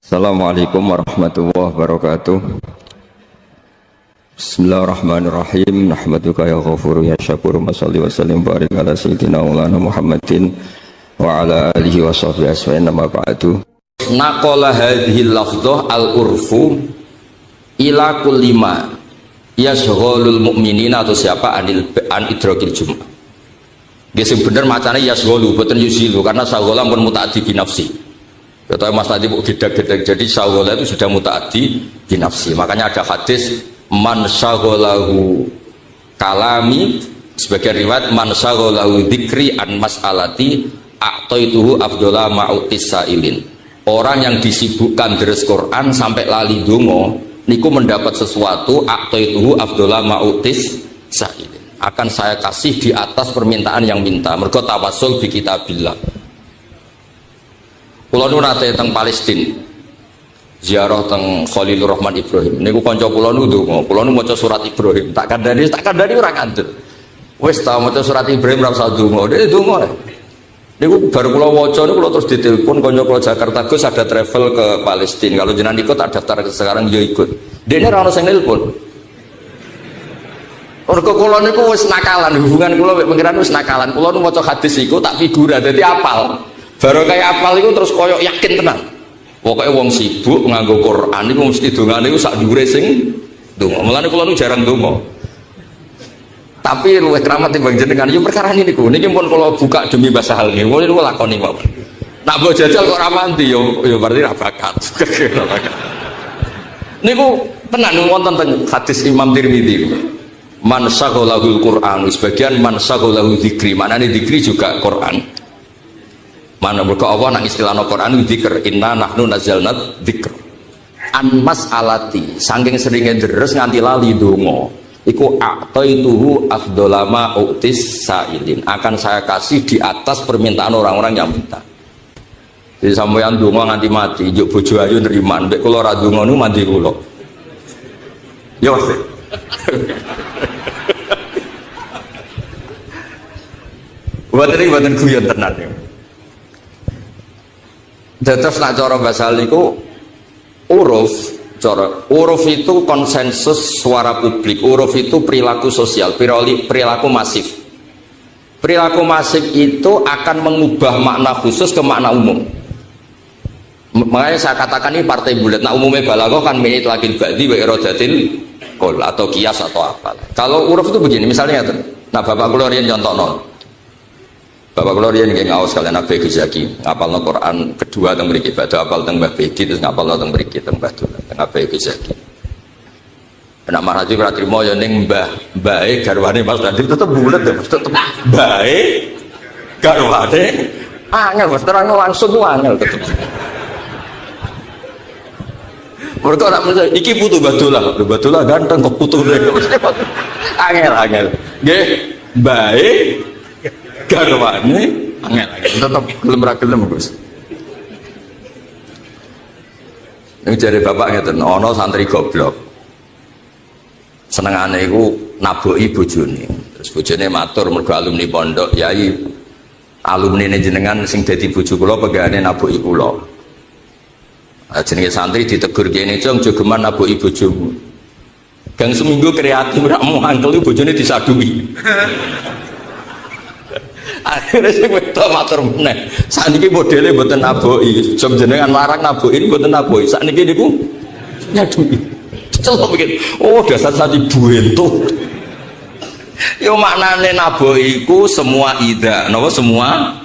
Assalamualaikum warahmatullahi wabarakatuh. Bismillahirrahmanirrahim. Nahmaduka ya ghafuru ya syakuru. Masalli wa sallim barik ala sayyidina maulana Muhammadin wa ala alihi wa sahbihi asma'in nama ba'du. Naqala hadhil lafdhah al-urfu ila kulli ma yashghalul mu'minina atau siapa an idrakil jum'ah. Dia sing bener macane yashghalu boten yuzilu karena saghala pun mutaaddi bi nafsi. Kata Mas tadi bu gedek-gedek, jadi syaghola itu sudah mutaaddi binafsi. Makanya ada hadis man syagholahu kalami, sebagian riwayat man syagholahu dzikri an mas'alati a'taituhu afdhala ma'utis sa'ilin. Orang yang disibukkan deres Quran sampai lali donga niku mendapat sesuatu a'taituhu afdhala ma'utis sa'ilin. Akan saya kasih di atas permintaan yang minta. Mergo tawassul bi kitabillah. Kulo nu nate teng Palestina ziarah teng Khalilur Rahman Ibrahim niku kanca kula nu ndonga kula nu maca surat Ibrahim tak kandhani ora kandel wis ta maca surat Ibrahim ora usah ndonga dhewe ndonga niku baru kula waca niku kula terus ditelepon kanca kula Jakarta Gus ada travel ke Palestina kalau jenengan ikut tak daftar sekarang yo ikut dene ora ono sing nelpon mergo kula niku wis nakalan hubungan kula mek pengiran wis nakalan kula nu maca hadis iku tak figura dadi apal. Baru kayak apal itu terus koyok yakin tenang. Pokoknya wong sibuk nganggo Quran itu mesti dongane itu sak dhuwure sing donga. Mulane kula nu jarang donga. Tapi luwih keramat timbang jenengan yo perkara niku. Niki pun kula buka demi bahasa hal nggih. Mulane kula lakoni mawon. Nak mbok jajal kok ora mandi yo berarti ra bakat. Niku tenan wonten teng hadis Imam Tirmidzi. Man syaghalahul Qur'an, sebagian man syaghalahu dzikri. Maknane dzikri juga Quran. Mana berkah Allah nang istilah Al-Quran dzikr inna nahnu nazzalna dzikr an mas'alati saking seringe deres nganti lali donga iku a'taituhu afdhalama utis sa'ilin akan saya kasih di atas permintaan orang-orang yang minta. Jadi sampeyan donga nganti mati njuk bojo ayu nriman nek kula ora donga nu mandi kula yo sih. Buatan guyon tenan ya. Terus nak cara bahasa niku uruf itu konsensus suara publik, uruf itu perilaku sosial, perilaku masif. Perilaku masif itu akan mengubah makna khusus ke makna umum. Makanya saya katakan ini partai bulat. Nah umumnya balaghah kan min itlaqil ba'di wa iradatil qol atau kias atau apa. Kalau uruf itu begini, misalnya nah Bapak kula riyen contohno. Bapak kula riyen nggih ngaos kalian Nabi Ghazali ngapalno Quran kedua teng mriki badhe apal teng Mbah Bedi terus ngapalno teng mriki teng Mbah Dolan teng Nabi Ghazali. Nek Maharaji ora trimo ya ning mbahe garwane Mas Dadi tetep bulet ya tetep mbahe garwane angel Mas terang langsung angel tetep. Mergo nek iki putu Mbah Dolan ganteng kok putune angel nggih mbahe garwane angel tetap gelem ra gelem Gus. Nek jare bapak ngeten ana santri goblok. Senengane iku naboki bojone. Terus bojone matur mergo alumni pondok, "Yai, alumni jenengan sing dadi bojo kula pegane naboki kula." Jenenge santri ditegur kene, "Jong jogeman naboki bojomu." Gang seminggu kreatif ora mau angkel bojone disadui. Akhirnya sing wedok matur meneh. Sakniki modele mboten naboki. Jom jenengan larang naboki mboten naboki. Sakniki niku nyadui. Celok mikir. Oh, dasar santri buentuh. Yo maknane naboki iku semua ida. Napa semua?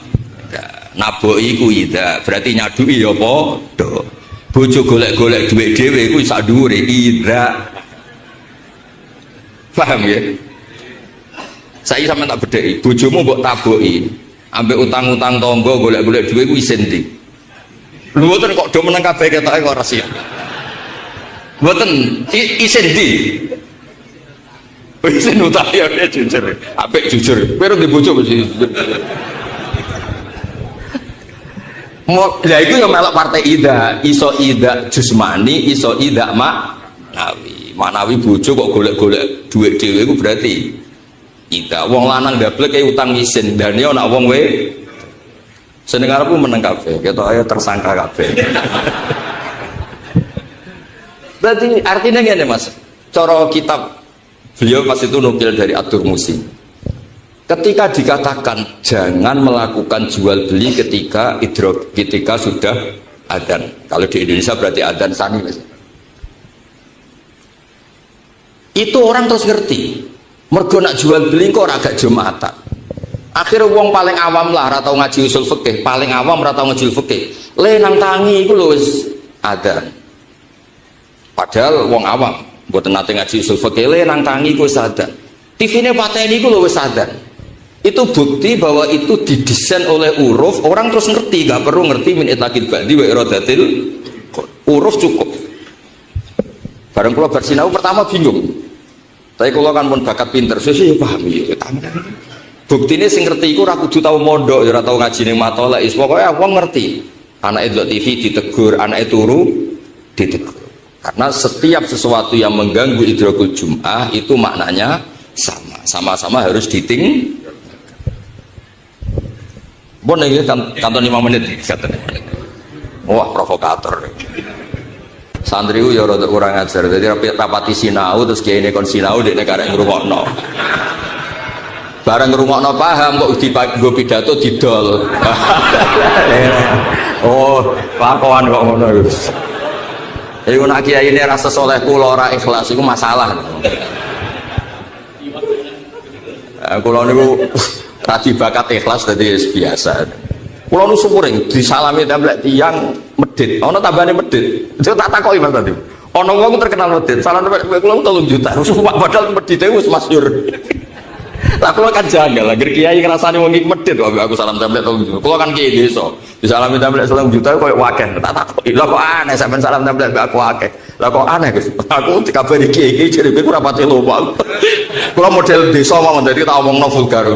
Naboki iku ida. Berarti nyadui ya padha. Bojo golek-golek dhuwit dhewe iku sak dhuwure ida. Paham ya? Saya sama tak bedheki, bojomu mbok taboki, ambek utang-utang tangga golek-golek dhuwit kuwi isin ndi. Lho mboten kok do meneng kabeh ketoke kok ora siap. Mboten isin ndi. Isin utang ya jujur. Apik jujur. Kowe ora ndek bojo mesti jujur. Lah iku ya melok partai ida, iso ida jusmani, iso ida maknawi. Maknawi bojo kok golek-golek dhuwit dhewe iku berarti ida wong lanang ndablek kaya utang isin dan ya ana wong we seneng arepku meneng kabeh ketok ayo tersangka kabeh Berarti artinya gini Mas, cara kitab beliau pas itu nukil dari At-Turmusi. Ketika dikatakan jangan melakukan jual beli ketika sudah adzan. Kalau di Indonesia berarti adzan sani Mas. Itu orang terus ngerti. Mergo nak jual beli kok ora gak Jumatan. Akhirnya wong paling awam lah ora tau ngaji usul fikih, paling awam ora tau ngaji fikih. Le nang tangi iku lho wis adzan. Padahal wong awam mboten nate ngaji usul fikih le nang tangi ku wis adzan. TV-ne pateni iku lho wis adzan. Itu bukti bahwa itu didesain oleh huruf, orang terus ngerti, gak perlu ngerti min itlaqil ba'di wa iradatil huruf cukup. Bareng kula bersinau pertama bingung. Tapi kula kan pun bakat pinter, sesuk ya paham ya. Buktine sing ngerti iku ora kudu tau mondok, ora tau ngaji ning matolek, pokoke wong ngerti. Anake delok TV ditegur, anake turu ditegur. Karena setiap sesuatu yang mengganggu idrakul jum'ah itu maknanya sama-sama harus diting. Bon ini kantor 5 menit katanya. Wah provokator. Santri ya rada kurang ajar. Jadi rapati sinau terus kiai ini kon sinau dekne karek ngrungokno. Bareng ngrungokno paham kok digo pidato didol. Oh, lakuan kok ngono Gus. Iku nak kiai ini rasa soleh kula ora ikhlas iku masalah. Kula niku tadi bakat ikhlas tadi biasa. Kulo nu sumuring disalami templek tiang medit. Ono tambane medit. Itu tak takoki Mas tadi. Ono wong terkenal medit. Salam templek kulo 3 juta. Padahal medite wis masyhur. Lah kulo kan janggal. Agar kiai ngrasani wong iki medit kok aku salam templek 3 juta. Kulo kan kiai desa. Disalami templek 3 juta koyo wakeh. Tak takoki. Lah kok aneh sampean salam templek aku akeh. Lah kok aneh Gus. Aku dikabari kiai jare kowe ora pati lomo. Kulo model desa mawon dadi tak omongno vulgar.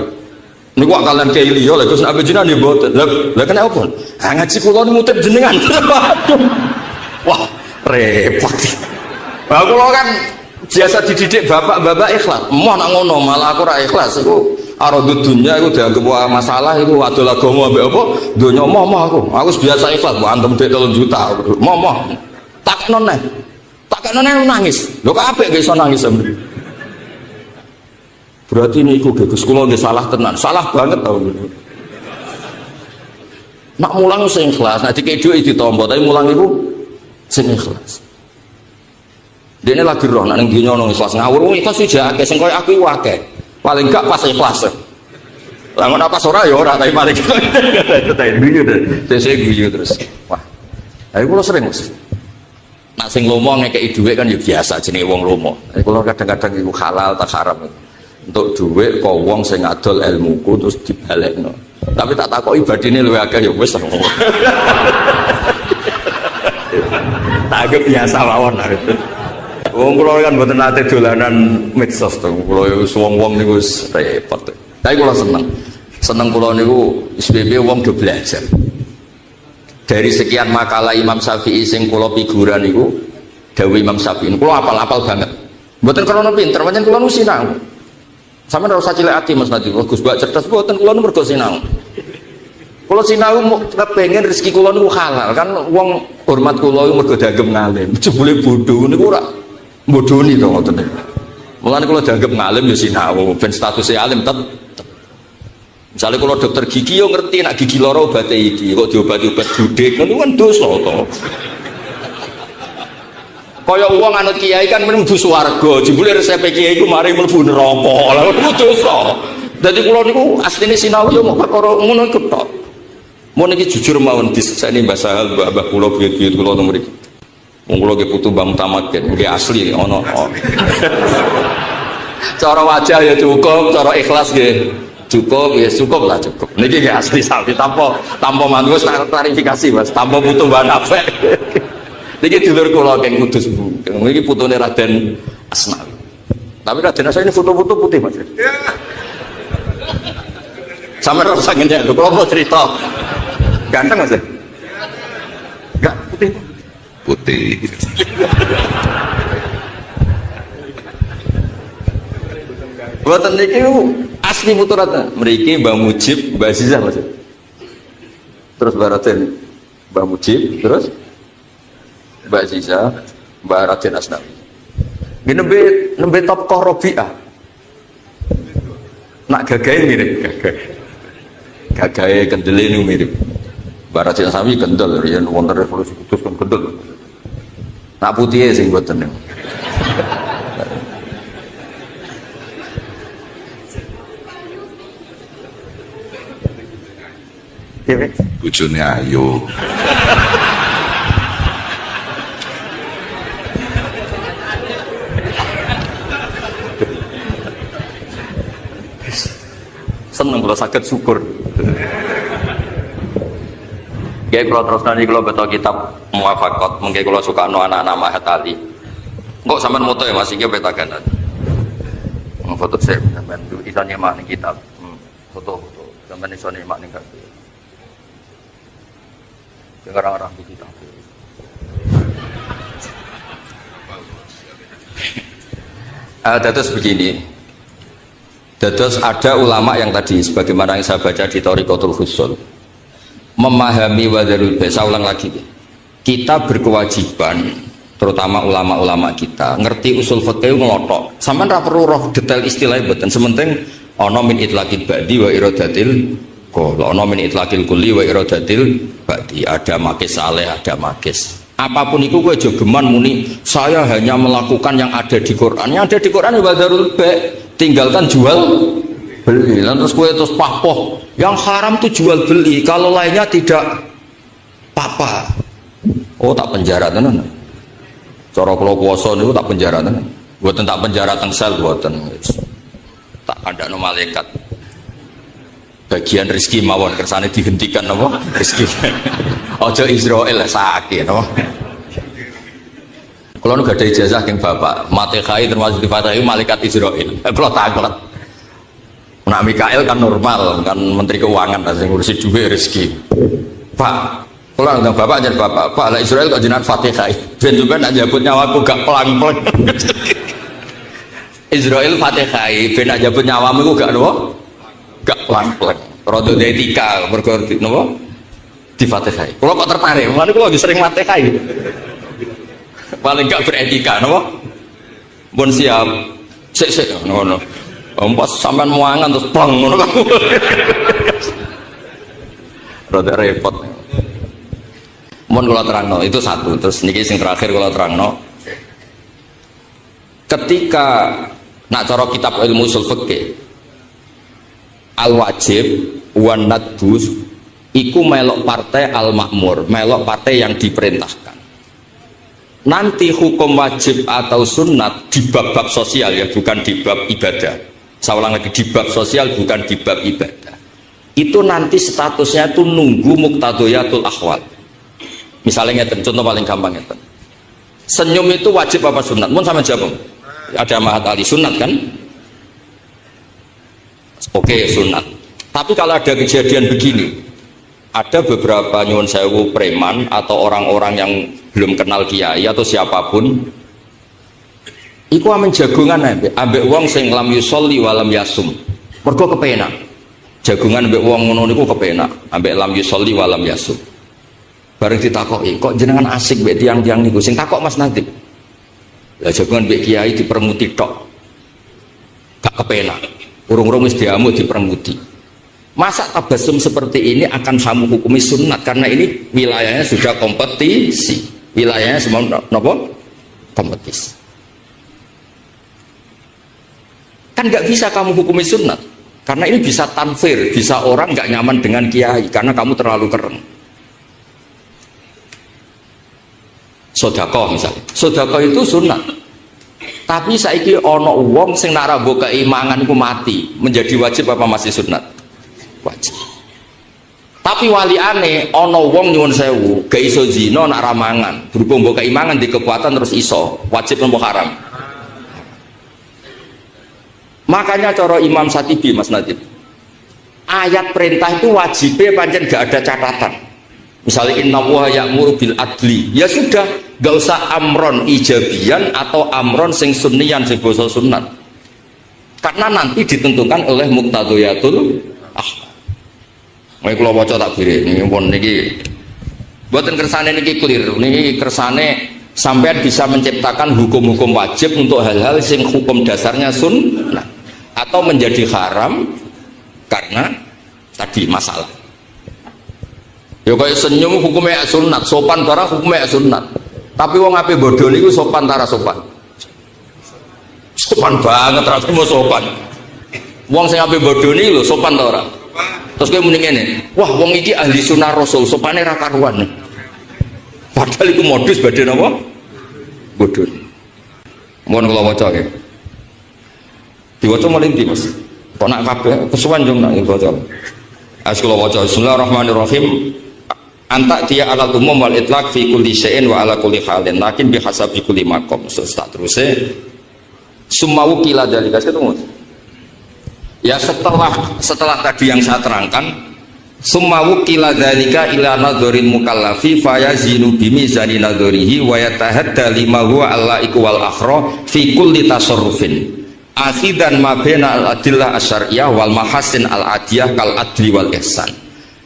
Niku kalian kiai liya lha Gus nek jenengan nggih mboten. Lah kena apa? Ha ngaji kula ngutip jenengan. Wah, repot. Lah kula kan biasa dididik bapak-bapak ikhlas. Emoh nak ngono malah aku ora ikhlas iku aradud dunya iku dianggap masalah iku adol agama ambek apa? Donya moh aku. Aku biasa ikhlas mbok antem 3 juta. Moh. Taknon nangis. Lho kok apik gak iso nangis sampe. Berarti ini iku Gus kula nggih salah tenan. Salah banget tau. Nak mulang sing ikhlas, nek dikei dhuwit ditampa, tapi mulang iku sing ikhlas. Dene lagi roh nek ning donya ono ikhlas ngawur wong ikhlas iki akeh sing koyo aku iku akeh. Paling gak pas ikhlas. Lah ngono pas ora ya ora, tapi paling guyu terus. Wah. Ayo kula sering Gus. Nak sing lomo ngekeki dhuwit kan ya biasa jenenge wong lomo. Kula kadang-kadang iku halal tak haram. Untuk duit kok wong sing adol ilmuku terus dibalekno. Tapi tak takoki badine luwih akeh ya wis. Tak biasa mawon. Wong kula kan mboten nate dolanan medsos to. Kula wis wong-wong niku wis repot. Tapi kula seneng kula niku SPP wong do belajar. Dari sekian makalah Imam Syafi'i sing kula figuran niku dawuh Imam Syafi'i. Kula apal-apal banget. Mboten krana pinter, pancen kula nu sinau. Sama ora usah cilik ati Mas Nadi. Gus Mbak cerdas mboten kula nu mergo sinau. Kula sinau kepengin rezeki kula niku halal kan wong hormat kula iku mergo dianggep ngalim. Jebule bodho niku ora bodoni to ngoten niku. Mulane kula dianggep ngalim ya sinau ben statusé alim tetep. Misalnya kalau dokter gigi yo ngerti nak gigi loro obate iki kok diobati obat budek niku kan dosa to. Kaya wong anut kiai kan mlebu swarga, jebule resep kiai iku mari mlebu neraka. Lha iku dosa. Dadi kula niku asline sinau yo mok perkara ngono iku tok. Mun iki jujur mawon diseseni Mbah Sahal mbah kula buyut-buyut kula teng mriki. Wong kula nggih putu Mbah Mutamakin, nggih asli ana. Cara wajah ya cukup, cara ikhlas nggih cukup, ya cukup lah cukup. Niki nggih asli sapi tanpa mantus klarifikasi Mas, tanpa putu Mbah Nafek. Niki dulur kula keng Kudus Bu. Niki putune Raden Asnawi. Tapi Raden Asnawi ini foto-foto putih Mas. Sampe ora usah ngenyek, kula mau cerita. Ganteng Mas. Enggak putih. Putih. Boten niki asli putu Raden. Mriki Mbah Mujib, Mbah Zizah Mas. Terus Mbah Raden, Mbah Mujib, terus Mbak Ziza, Mbak Raden Asnawi. Ini nembe top koh Robiah. Nak gagahe mirip gagahe kendele ini mirip. Mbak Raden Asnawi kendel, ya wonten revolusi kudus kan kendel. Nak putih sing mboten. Bojone ayu. Seneng kalau sakit syukur. Kayak kalau terus nanti kalau betul kitab muafakot, mungkin kalau suka anak-anak Mahat Ali. Kok sampean moto ya masih kita betakan. Foto saya sampean iso nyemak ning kitab. Foto sampean iso nyemak ning kitab. Orang-orang di kitab. Terus begini. Terus ada ulama yang tadi sebagaimana yang saya baca di Thariqatul Husul memahami wadarul bait. Saya ulang lagi, kita berkewajiban, terutama ulama-ulama kita ngerti usul fikih ngelotok sampean ra perlu roh detail istilah mboten sementing ana min itlaqil ba'di wa iradatil qul ana min itlaqil kulli wa iradatil ba'di, ada makis saleh, ada makis apapun itu gue jogeman muni saya hanya melakukan yang ada di Quran. Yang ada di Quran wadarul bait, tinggalkan jual beli. Terus gue terus papoh yang haram tuh jual beli, kalau lainnya tidak apa-apa. Oh tak penjara tenan. Cara kula kuwasa niku tak penjara tenan. Mboten tak penjara teng sel mboten. Tak kandhakno malaikat. Bagian rezeki mawon kersane dihentikan apa? Rezeki. Aja Israel sakit apa? Kalau nu gak ada ijazah keng bapak, Fatihai termasuk di Fatihai malaikat Israel. Kalau takut, nak Mikael kan normal, kan Menteri Keuangan, yang ngurusi juga rezeki. Pak, kalau nggak bapak jadi bapak, Pak lah Israel kok jenengan Fatihai. Ben juga nak jabut nyawaku gak pelang-pelang. Israel Fatihai, ben nak jabut nyawamu gak nopo, gak pelang-pelang. Produk etika berkorti nopo di Fatihai. Kalau kok tertarik, makanya kalau lagi sering Fatihai. Paling gak beretika, no? Bon siap, sik, no. Pas sampean muangan terus pleng, no. Rada repot. Mohon kalau terang, no. Itu satu. Terus niki sing terakhir kalau terang, no. Ketika nak cara kitab ilmu usul fikih, al wajib wan nadbus, iku melok partai al makmur, melok partai yang diperintahkan. Nanti hukum wajib atau sunat di bab-bab sosial ya, bukan di bab ibadah. Saya ulang lagi, di bab sosial bukan di bab ibadah. Itu nanti statusnya itu nunggu muqtadayatul ahwal. Misalnya ngeten, contoh paling gampang ngeten. Senyum itu wajib apa sunat? Mun sama jawab. Ada Mahat Ali sunat kan? Oke, sunat. Tapi kalau ada kejadian begini, ada beberapa nyuwun sewu preman atau orang-orang yang belum kenal kiai atau siapapun iku amen jagungan ambek wong sing lam yusolli walam yasum mergo kepenak jagungan ambek wong ngono niku kepenak ambek lam yusolli walam yasum bareng ditakoki kok jenengan asik mbek tiang-tiang niku sing takok Mas Nadib lah jagungan mbek kiai dipermuti tok gak kepenak urung-urung wis diamu dipermuti. Masa tabasum seperti ini akan kamu hukumi sunat karena ini wilayahnya sudah kompetisi, wilayahnya semua nopo kompetisi. Kan nggak bisa kamu hukumi sunat karena ini bisa tanfir, bisa orang nggak nyaman dengan kiai karena kamu terlalu keren. Sodako misalnya, sodako itu sunat. Tapi saiki ono wong sing nak rabo keimangan ku mati, menjadi wajib apa masih sunat? Wajib. Tapi wali aneh ono wong nyuwun sewu gak iso zina nak ramangan berhubung mbok keimangan di kekuatan terus iso wajib nopo haram. Makanya cara Imam Satibi Mas Nadib ayat perintah itu wajibnya pancen gak ada catatan. Misalnya innallaha ya'muru bil adli, ya sudah gak usah amron ijabian atau amron sing sunnian sing basa sunat karena nanti ditentukan oleh muqtadayatul Mulai kalau baca tak kiri, ini pun niki, buatan kersane niki clear, niki kersane sampean bisa menciptakan hukum-hukum wajib untuk hal-hal yang hukum dasarnya sunnah atau menjadi haram karena tadi masalah. Ya kayak senyum hukumnya sunat, sopan barang hukumnya sunat. Tapi wong ape bodoh niku sopan tara sopan. Sopan banget rasane mau sopan. Wong sing ape bodoh niku lho sopan ta ora? Terus kowe muni ngene, wah wong iki ahli sunah rasul, sopane ra karuan. Padahal iku modus badhe napa? Bodoh. Mohon kula waca nggih. Diwaca maling ndi Mas? Kok nak kabeh kesuwen jong nak waca. Kula waca Bismillahirrahmanirrahim. Antak dia alal umum wal itlaq fi kulli syai'in wa ala kulli halin lakin bihasabi kulli maqam. Tak terusé summa wukila dalika ketemu. Ya setelah tadi yang saya terangkan summa wukila dalika ila nadhuril mukallafi fayazinu bimizani nadhurihi wa yatahadda lima huwa allaiku wal akhra fi kulli tasarrufin akhidan ma baina al adillah asyariyah wal mahasin al adiyah kal adli wal ihsan.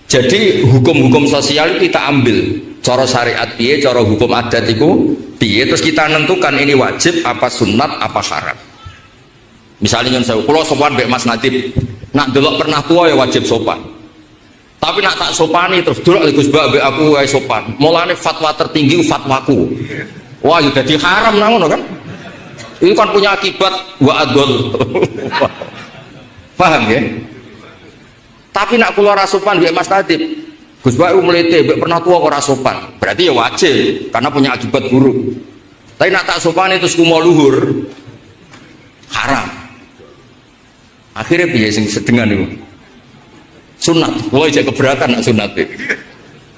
Jadi hukum-hukum sosial kita ambil cara syariat piye, cara hukum adat itu piye, terus kita nentukan ini wajib apa sunat apa haram. Misalnya yang saya kula sopan mbek Mas Nadib, nak delok pernah tua ya wajib sopan. Tapi nak tak sopani terus delok Gus Mbak mbek aku wae sopan. Mulane fatwa tertinggi fatwaku. Wah, ya dadi haram nang ngono kan? Ini kan punya akibat wa adol. Paham ya? Tapi nak kula ora sopan mbek Mas Nadib, Gus Mbak mlete mbek pernah tua kok ora sopan. Berarti ya wajib karena punya akibat buruk. Tapi nak tak sopan itu kumo luhur haram. Akhirnya piye sing sedengan niku? Sunat. Kula ijek keberatan nak sunat iki.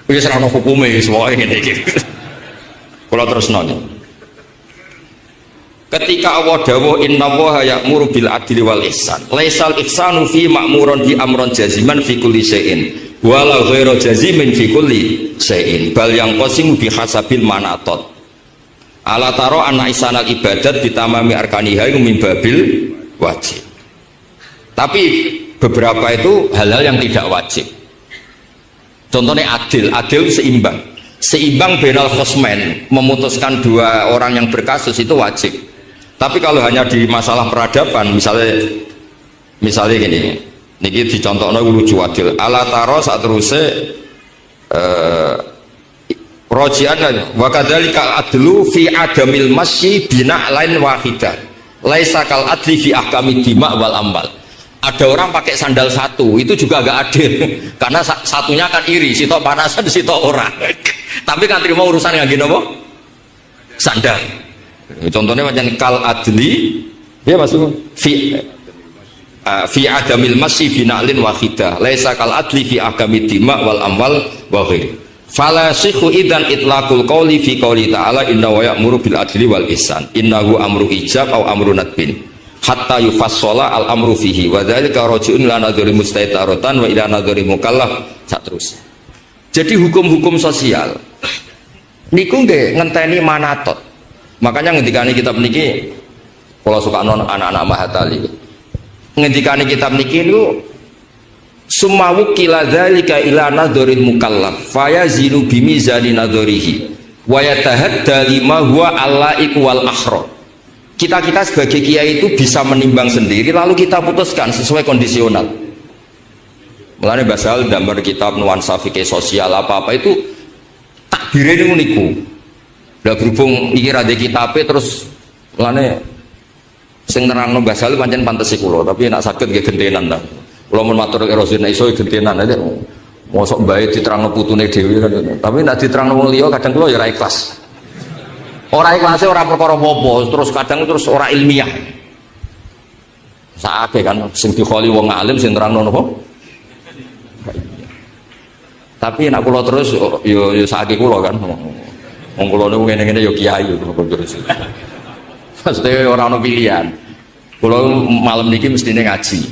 Wis ora ono hukume wis wae ngene iki. Kula terusno. Ketika Allah dawuh innallaha ya'muru bil adli wal ihsan. Laisal ihsanu fi ma'murun bi amron jaziman fi kulli syai'in. Walau ghairu jazimin fi kulli syai'in. Bal yang qasimu bi hasabil manatot. Ala taro anna ihsanal ibadat bitamami arkaniha min babil wajib. Tapi beberapa itu hal-hal yang tidak wajib. Contohnya adil seimbang. Seimbang benal khosmen, memutuskan dua orang yang berkasus itu wajib. Tapi kalau hanya di masalah peradaban, misalnya gini, niki dicontohnya lucu adil. Ala taro saat terusnya rojian wa kadzalika adlu fi adamil masyi bina lain wahidah. Laisa kal adli fi ahkamid dima wal ambal. Ada orang pakai sandal satu, itu juga agak adil karena satunya kan iri, sitok panasan, sitok orang. Tapi kan terima urusan yang gini apa? Sandal. Contohnya macam kal adli, ya maksudnya fi adamil masyi bina'lin wahidah. Laisa kal adli fi ahkamid dima wal amwal wa ghairi. Fala sikhu idan itlaqul qawli fi qawli ta'ala inna wa ya'muru bil adli wal ihsan. Innahu amru ijab au amru nadbin. Hatta yufassala al amru fihi wa dzalika raji'un ila nadhuri mustaitaratan wa ila nadhuri mukallaf. Terus. Jadi hukum-hukum sosial niku nggih ngenteni manatot. Makanya ngendikane kitab niki kalau suka non anak-anak Mahatali. Ngendikane kitab niki niku summa wukila dzalika ila nadhuril mukallaf fayazinu bimizani nadhurihi wa yatahadda lima huwa allaiku wal akhra. Kita sebagai kiai itu bisa menimbang sendiri lalu kita putuskan sesuai kondisional. Mulane basal gambar kitab nuansa fikih sosial apa-apa itu takbire niku. Lah berhubung iki ra ndek kitabe terus mulane sing nerangno basal pancen pantes kula, tapi nek saged nggih gentenan ta. Kula mun matur erosine iso gentenan aja. Mosok bae diterangno putune dhewe kan. Tapi nek diterangno wong liya kadang kula ya ora ikhlas. Ora ikhlase ora perkara apa-apa, terus kadang terus ora ilmiah. Saake kan sing dikholi wong alim sing terangno napa? Tapi nek kula terus yo saake kula kan. Wong kula niku ngene-ngene yo kiai terus. Maksudnya ora ono pilihan. Kula malam niki mestine ngaji.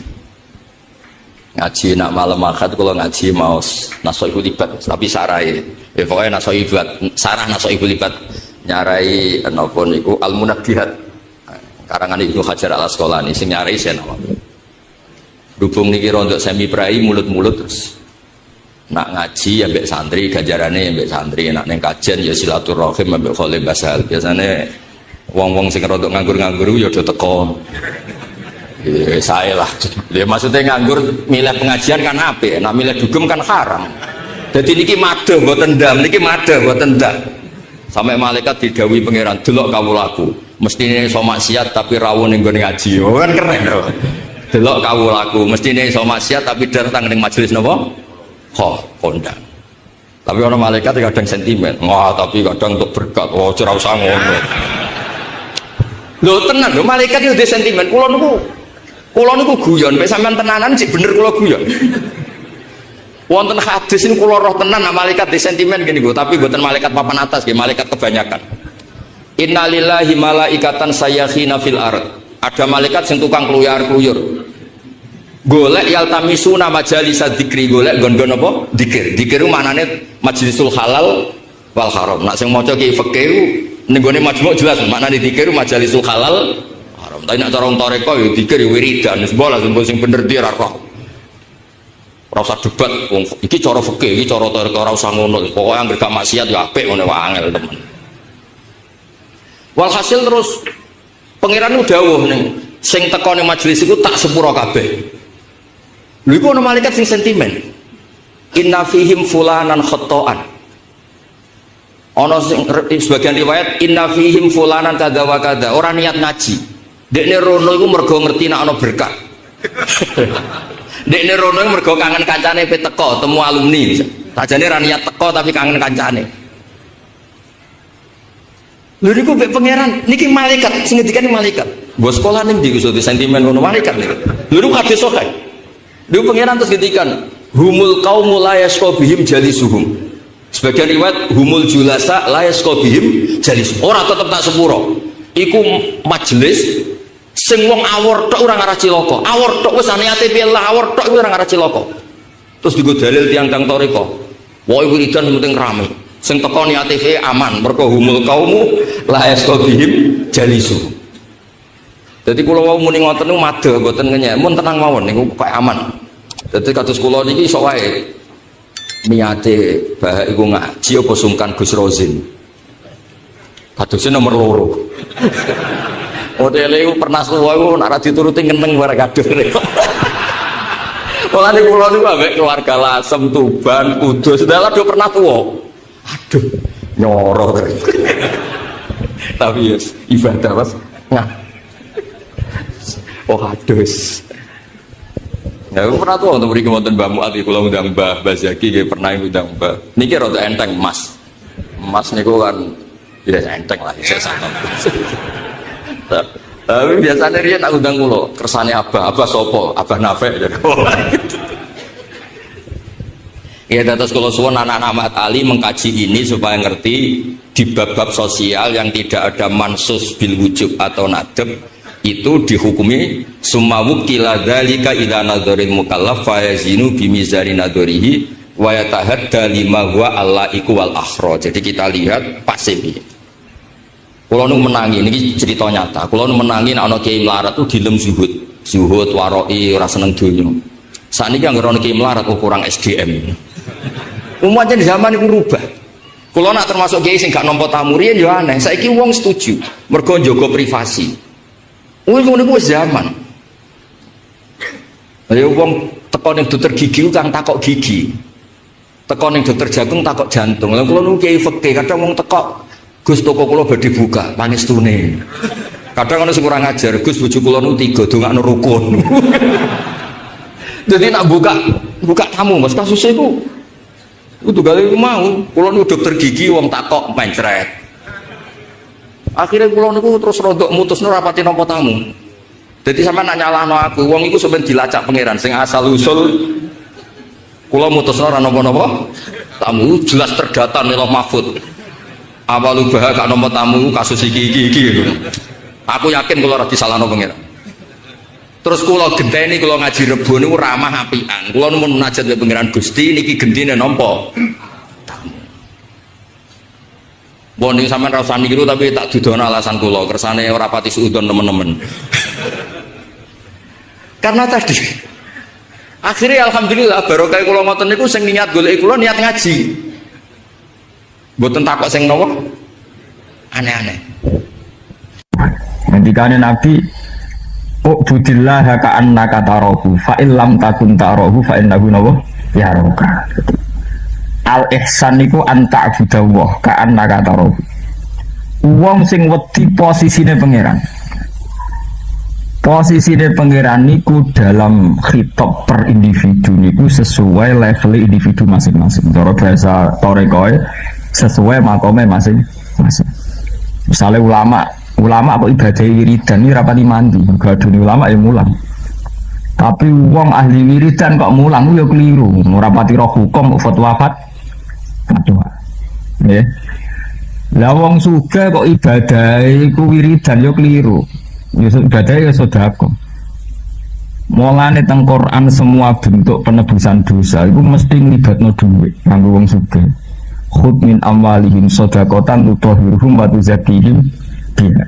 Ngaji nak malam akad kula ngaji maos nasoibul ibad tapi sarai. Ya pokoke nasoibul sarah nasoibul ibad nyarai napa niku al munabbihat. Karangan Ibnu Hajar Al Asqalani sing nyarai sen apa. Dubung niki rondok semi prai mulut-mulut terus. Nak ngaji ya mbek santri, ganjarane ya mbek santri, nak ning kajian ya silaturahim mbek khole basal. Biasane wong-wong sing rodok nganggur-nganggur ya do teko. Saya lah. Ya maksudnya nganggur milih pengajian kan apik, nak milih dugem kan haram. Jadi niki made mboten ndam, niki made mboten ndam. Sampai malaikat didhawuhi pangeran, delok kawulaku. Mestine iso maksiat tapi rawuh ning gone ngaji. Oh, kan keren to. Delok kawulaku, mestine iso maksiat tapi datang ning majelis napa? Kondang. Tapi orang malaikat kadang sentimen. Wah, tapi kadang untuk berkat. Oh, ora usah ngono. Lho tenan lho, malaikat itu sentimen. Kula niku guyon, mek sampean tenanan sik bener kula guyon. Wonten hadis ini kula roh tenan malaikat di sentimen gini Bu, tapi mboten malaikat papan atas nggih, malaikat kebanyakan. Innalillahi malaikatan sayyakhina fil ard. Ada malaikat sing tukang kluyar-kluyur. Golek yaltamisuna majalis dzikri, golek nggon-nggon apa? Dzikir. Dzikir maknane majlisul halal wal haram. Nek sing maca ki fikih ning gone majmu' jelas maknane dzikir majlisul halal haram. Tapi nek cara wong toreko ya dzikir ya wiridan, wis bola sing bener dia ora roh. Ora usah debat wong iki cara fikih, iki cara toreko ora usah ngono. Pokoke anggere gak maksiat ya apik ngene wae angel temen. Walhasil terus pangeran ku dawuh ning sing teko ning majelis iku tak sepuro kabeh. Lha iku ana malaikat sing sentimen. Inna fihim fulanan khata'an. Ana sing sebagian riwayat inna fihim fulanan kadza wa kadza, ora niat ngaji. Dekne rono iku mergo ngerti nek ana berkah. Dekne rono iku mergo kangen kancane pe teko, temu alumni. Sajane ra niat teko tapi kangen kancane. Lha niku mbek pangeran, niki malaikat sing ngendikane malaikat. Mbok sekolah ning ndi Gusti sentimen ngono malaikat niku. Lha niku hadis sahih. Dia pangeran terus ketikan humul qaumul la yasqabihim jalisuhum. Sebagian riwayat humul julasa la yasqabihim jalis. Ora tetep tak sepuro. Iku majelis sing wong awor tok ora ngarah cilaka. Awor tok wis niate piye lah awor tok ora ngarah cilaka. Terus digo dalil tiang-tiang toriko. Wae wiridan penting rame. Sing teko niate piye aman mergo humul qaumu la yasqabihim jalisuhum. Jadi kalau mau muni ngoten niku made mboten ngenyek, mun tenang mawon niku kok aman. Jadi kados kula niki iso wae niate bah iku ngaji apa sungkan Gus Rozin. Kadose nomor loro. Modele iku pernah suwe iku nek ora dituruti ngeneng bareng kados. Mulane kula niku ambek keluarga Lasem, Tuban, Kudus, dalah do pernah tuwa. Aduh, nyoro terus. Tapi ya ibadah Mas. Nah. Oh hadus. Ya aku pernah tuh untuk beri kemonten Mbak Muat, kalau undang Mbak Zaki, pernah undang Mbak. Niki rada enteng Mas. Mas niku kan ya enteng lah, saya santai. Tapi biasanya dia tak undang kulo, kersane Abah sopo, Abah Nafek. Ya atas kalau suwon anak-anak Ahmad Ali mengkaji ini supaya ngerti di bab-bab sosial yang tidak ada mansus bil wujub atau nadab. Itu dihukumi summa wukila dzalika ila nadharil mukallaf fa yazinu bimizani nadharihi wa yatahadda lima huwa allaiku wal akhra. Jadi kita lihat pasif iki. Kula nu menangi niki cerita nyata. Kula nu menangi nek ana kiai melarat itu dilem zuhud waroi ora seneng donya. Sakniki anggere ana kiai melarat kurang SDM. Umumnya di zaman iku rubah. Kula nak termasuk kiai sing gak nampa tamu riyen ya aneh. Saiki wong setuju mergo njaga privasi. Wong niku wis zaman. Ayo wong teko ning dokter gigi kang takok gigi. Teko ning dokter jantung takok jantung. Lah kula niku kiai fikih, kadang wong teko Gus toko kula badhe buka, pangestune. Kadang ana sing kurang ajar, Gus bojo kula niku 3 dongakno rukun. Jadi nak buka tamu Mas kasusnya iku kudu gale mau. Kula niku dokter gigi wong takok mencret. Akhirnya kula niku terus rodok mutusno rapati nampa tamu. Jadi sampe nak nyalahno aku, wong iku sampeyan dilacak pangeran sing asal usul kula mutusno ora napa-napa. Tamu jelas terdata ning Mahfud. Awalu bah gak nampa tamu kasus iki. Aku yakin kula ora disalahno pangeran. Terus kula genteni kula ngaji Rebo niku ramah apian. Kula nuwun munajat karo pangeran Gusti niki gendine nampa. Boni sampean ra usah niru tapi tak dudono alasan kula kersane ora pati suudon teman-teman. Karena tadi Akhirnya alhamdulillah barokah kula ngoten niku sing niat golek kula niat ngaji. Mboten takok sing nopo aneh-aneh. Ngendikane Nabi, "Ubudillah ka'annaka tarahu, fa illam takun tarahu fa innahu yaraka." Al ihsan niku anta abudallah ka'annaka tarahu. Wong sing wedi posisine pangeran. Posisine pangeran niku dalam khitab per individu niku sesuai level individu masing-masing. Cara bahasa torekoe sesuai makome masing-masing. Misalnya ulama kok ibadah wiridan ini rapati mandi, gadune ulama ya mulang. Tapi wong ahli wiridan kok mulang ya keliru, rapati roh hukum fatwa fatwa. Ya. Lah wong sugih kok ibadah iku wiridan ya keliru. Ya ibadah ya sedekah. Mulane teng Quran semua bentuk penebusan dosa itu mesti nglibatno dhuwit kanggo wong sugih. Khud min amwalihim shadaqatan tutahhiruhum wa tuzakkihim biha.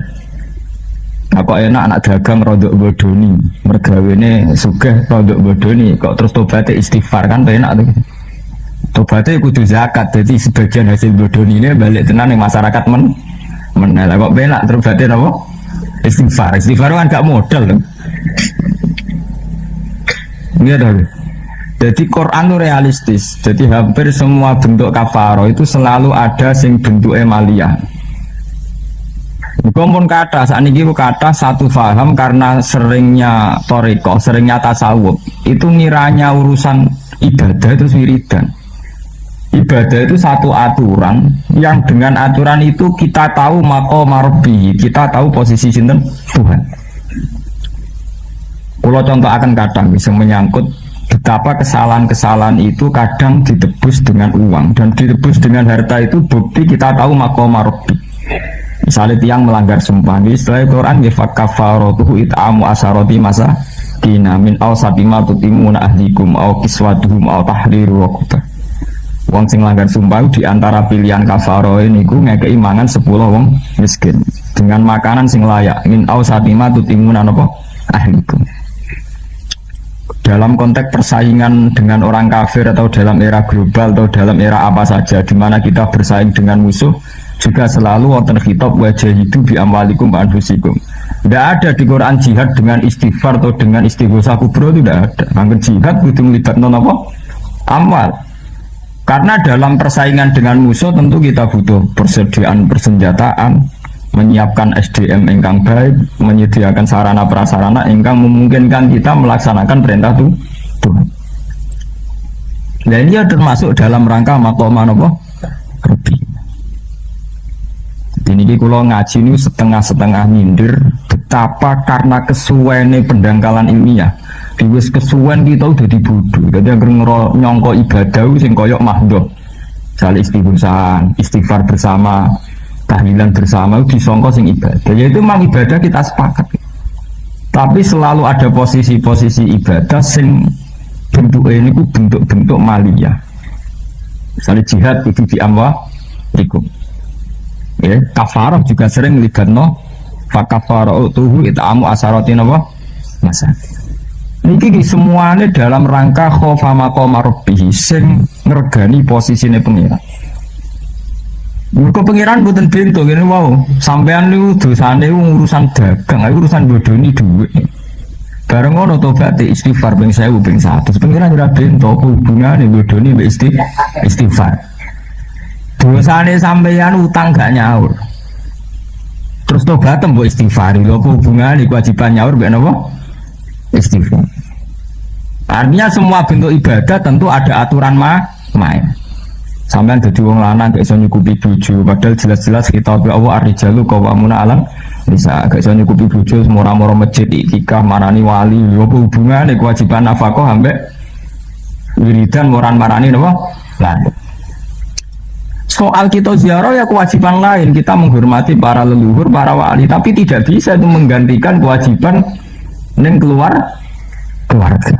Apa enak anak dagang rodok bodoni, mergawene sugih rodok bodoni kok terus tobaté istighfar kan enak tuh. Tobaté kudu zakat, jadi sebagian hasil bodoni ini balik tenan ning masyarakat menela kok penak terus tobaté napa? Istighfar kan gak modal loh. Iya dah. Jadi Quran itu realistis. Jadi hampir semua bentuk kafaroh itu selalu ada sing bentuk emaliyah. Kumpul kata saat ini kata satu faham karena seringnya toriko, seringnya tasawuf. Itu ngiranya urusan ibadah itu wiridan. Ibadah itu satu aturan yang dengan aturan itu kita tahu maqama rabbi, kita tahu posisi sinten Tuhan. Kalau contoh akan kadang bisa menyangkut betapa kesalahan-kesalahan itu kadang ditebus dengan uang dan ditebus dengan harta itu bukti kita tahu maqama rabbi. Misalnya tiang melanggar sumpah, istilah Quran kafaratuhu it'amu asharati masa kina min awsati ma tutimuna ahlikum aw kiswatuhum aw tahriru raqabah. Wong sing langgar sumpah di antara pilihan kafaro ini ku ngekei mangan 10 wong miskin dengan makanan sing layak min awsati ma tutimuna napa ahlikum. Dalam konteks persaingan dengan orang kafir atau dalam era global atau dalam era apa saja di mana kita bersaing dengan musuh juga selalu wonten khitab wajahidu bi amwalikum wa anfusikum. Tidak ada di Quran jihad dengan istighfar atau dengan istighosah kubro itu tidak ada. Angger jihad kudu nglibatno napa? Amal. Karena dalam persaingan dengan musuh tentu kita butuh persediaan persenjataan, menyiapkan SDM ingkang baik, menyediakan sarana prasarana ingkang memungkinkan kita melaksanakan perintah Tuhan. Dan ini termasuk dalam rangka maqama napa? Rabbi. Ini kalau ngaji ini setengah-setengah nyindir betapa karena kesuwene pendangkalan ilmiah diwis kesuwen kita udah dibodoh. Jadi yang nyongko ibadah sing koyok mahdoh saling istighfar bersama, tahlilan bersama disongko sing ibadah. Yaitu memang ibadah kita sepakat. Tapi selalu ada posisi-posisi ibadah sing bentuk ini ku bentuk-bentuk maliyah. Misalnya jihad itu di amwalikum. Ya, kafarah juga sering melibatno fa kafaratuhu it'amu asharati napa masa. Niki semuanya dalam rangka khofa maqama rabbih sing ngregani posisine pengira. Mergo pengiran boten bento ngene wow, sampean niku dosane urusan dagang, urusan bodoni dhuwit. Bareng ngono tobat istighfar ping 1000 ping 100. Pengiran ora bento hubungane bodoni mbek istighfar. Dosane sampeyan utang gak nyaur. Terus tobat mbok istighfar. Lho apa hubungane kewajiban nyaur mbek napa? Istighfar. Artinya semua bentuk ibadah tentu ada aturan main. Sampeyan dadi wong lanang gak iso nyukupi bojo, padahal jelas-jelas kita Allah ar-rijalu qawwamuna 'alan nisa. Gak iso nyukupi bojo semora-mora masjid iktikaf marani wali. Lho apa hubungane kewajiban nafkah ambek wiridan marani napa? Lah. Soal kita ziarah ya kewajiban lain, kita menghormati para leluhur, para wali, tapi tidak bisa itu menggantikan kewajiban neng keluarga.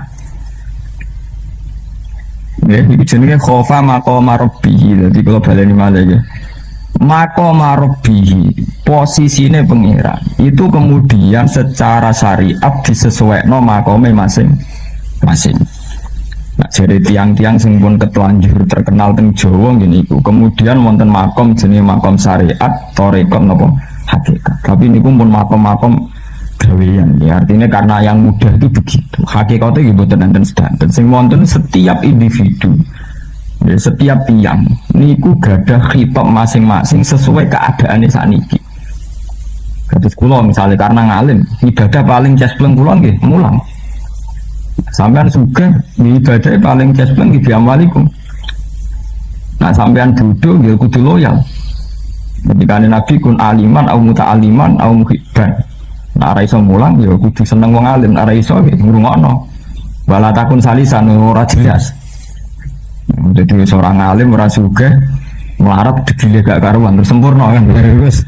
Ya, itu jenenge khofa maqama rabbih. Jadi kalau baleni malih ya. Maqama rabbih, posisine pengiran. Itu kemudian secara syariat disesuaikan maqame masing-masing. Jadi tiang-tiang sing pun ketelanjur terkenal teng Jawa gini iku. Kemudian wonten makom jenis makom syariat, torekot nopo hakikat. Tapi ini pun makom-makom gawean. Ya, artinya karena yang mudah itu begitu. Hakikatnya gitu dan sedanten. Sing wonten setiap individu, ya, setiap tiang niku gadah khitab masing-masing sesuai keadaannya saniki. Kados kula misalnya karena ngalim, ibadah paling cespleng kula nggih mulang. Sampean sugih ibadah paling cespleng nggih biamwalikum. Nah sampean duduk nggih kudu loyal. Ketika Nabi kun aliman au muta'aliman au muhibban. Nah ora iso mulang ya kudu seneng wong alim, ora iso ngrungokno. Wala takun salisan ora jelas. Jadi seorang alim ora sugih melarat degile gak karuan terus sempurna kan wis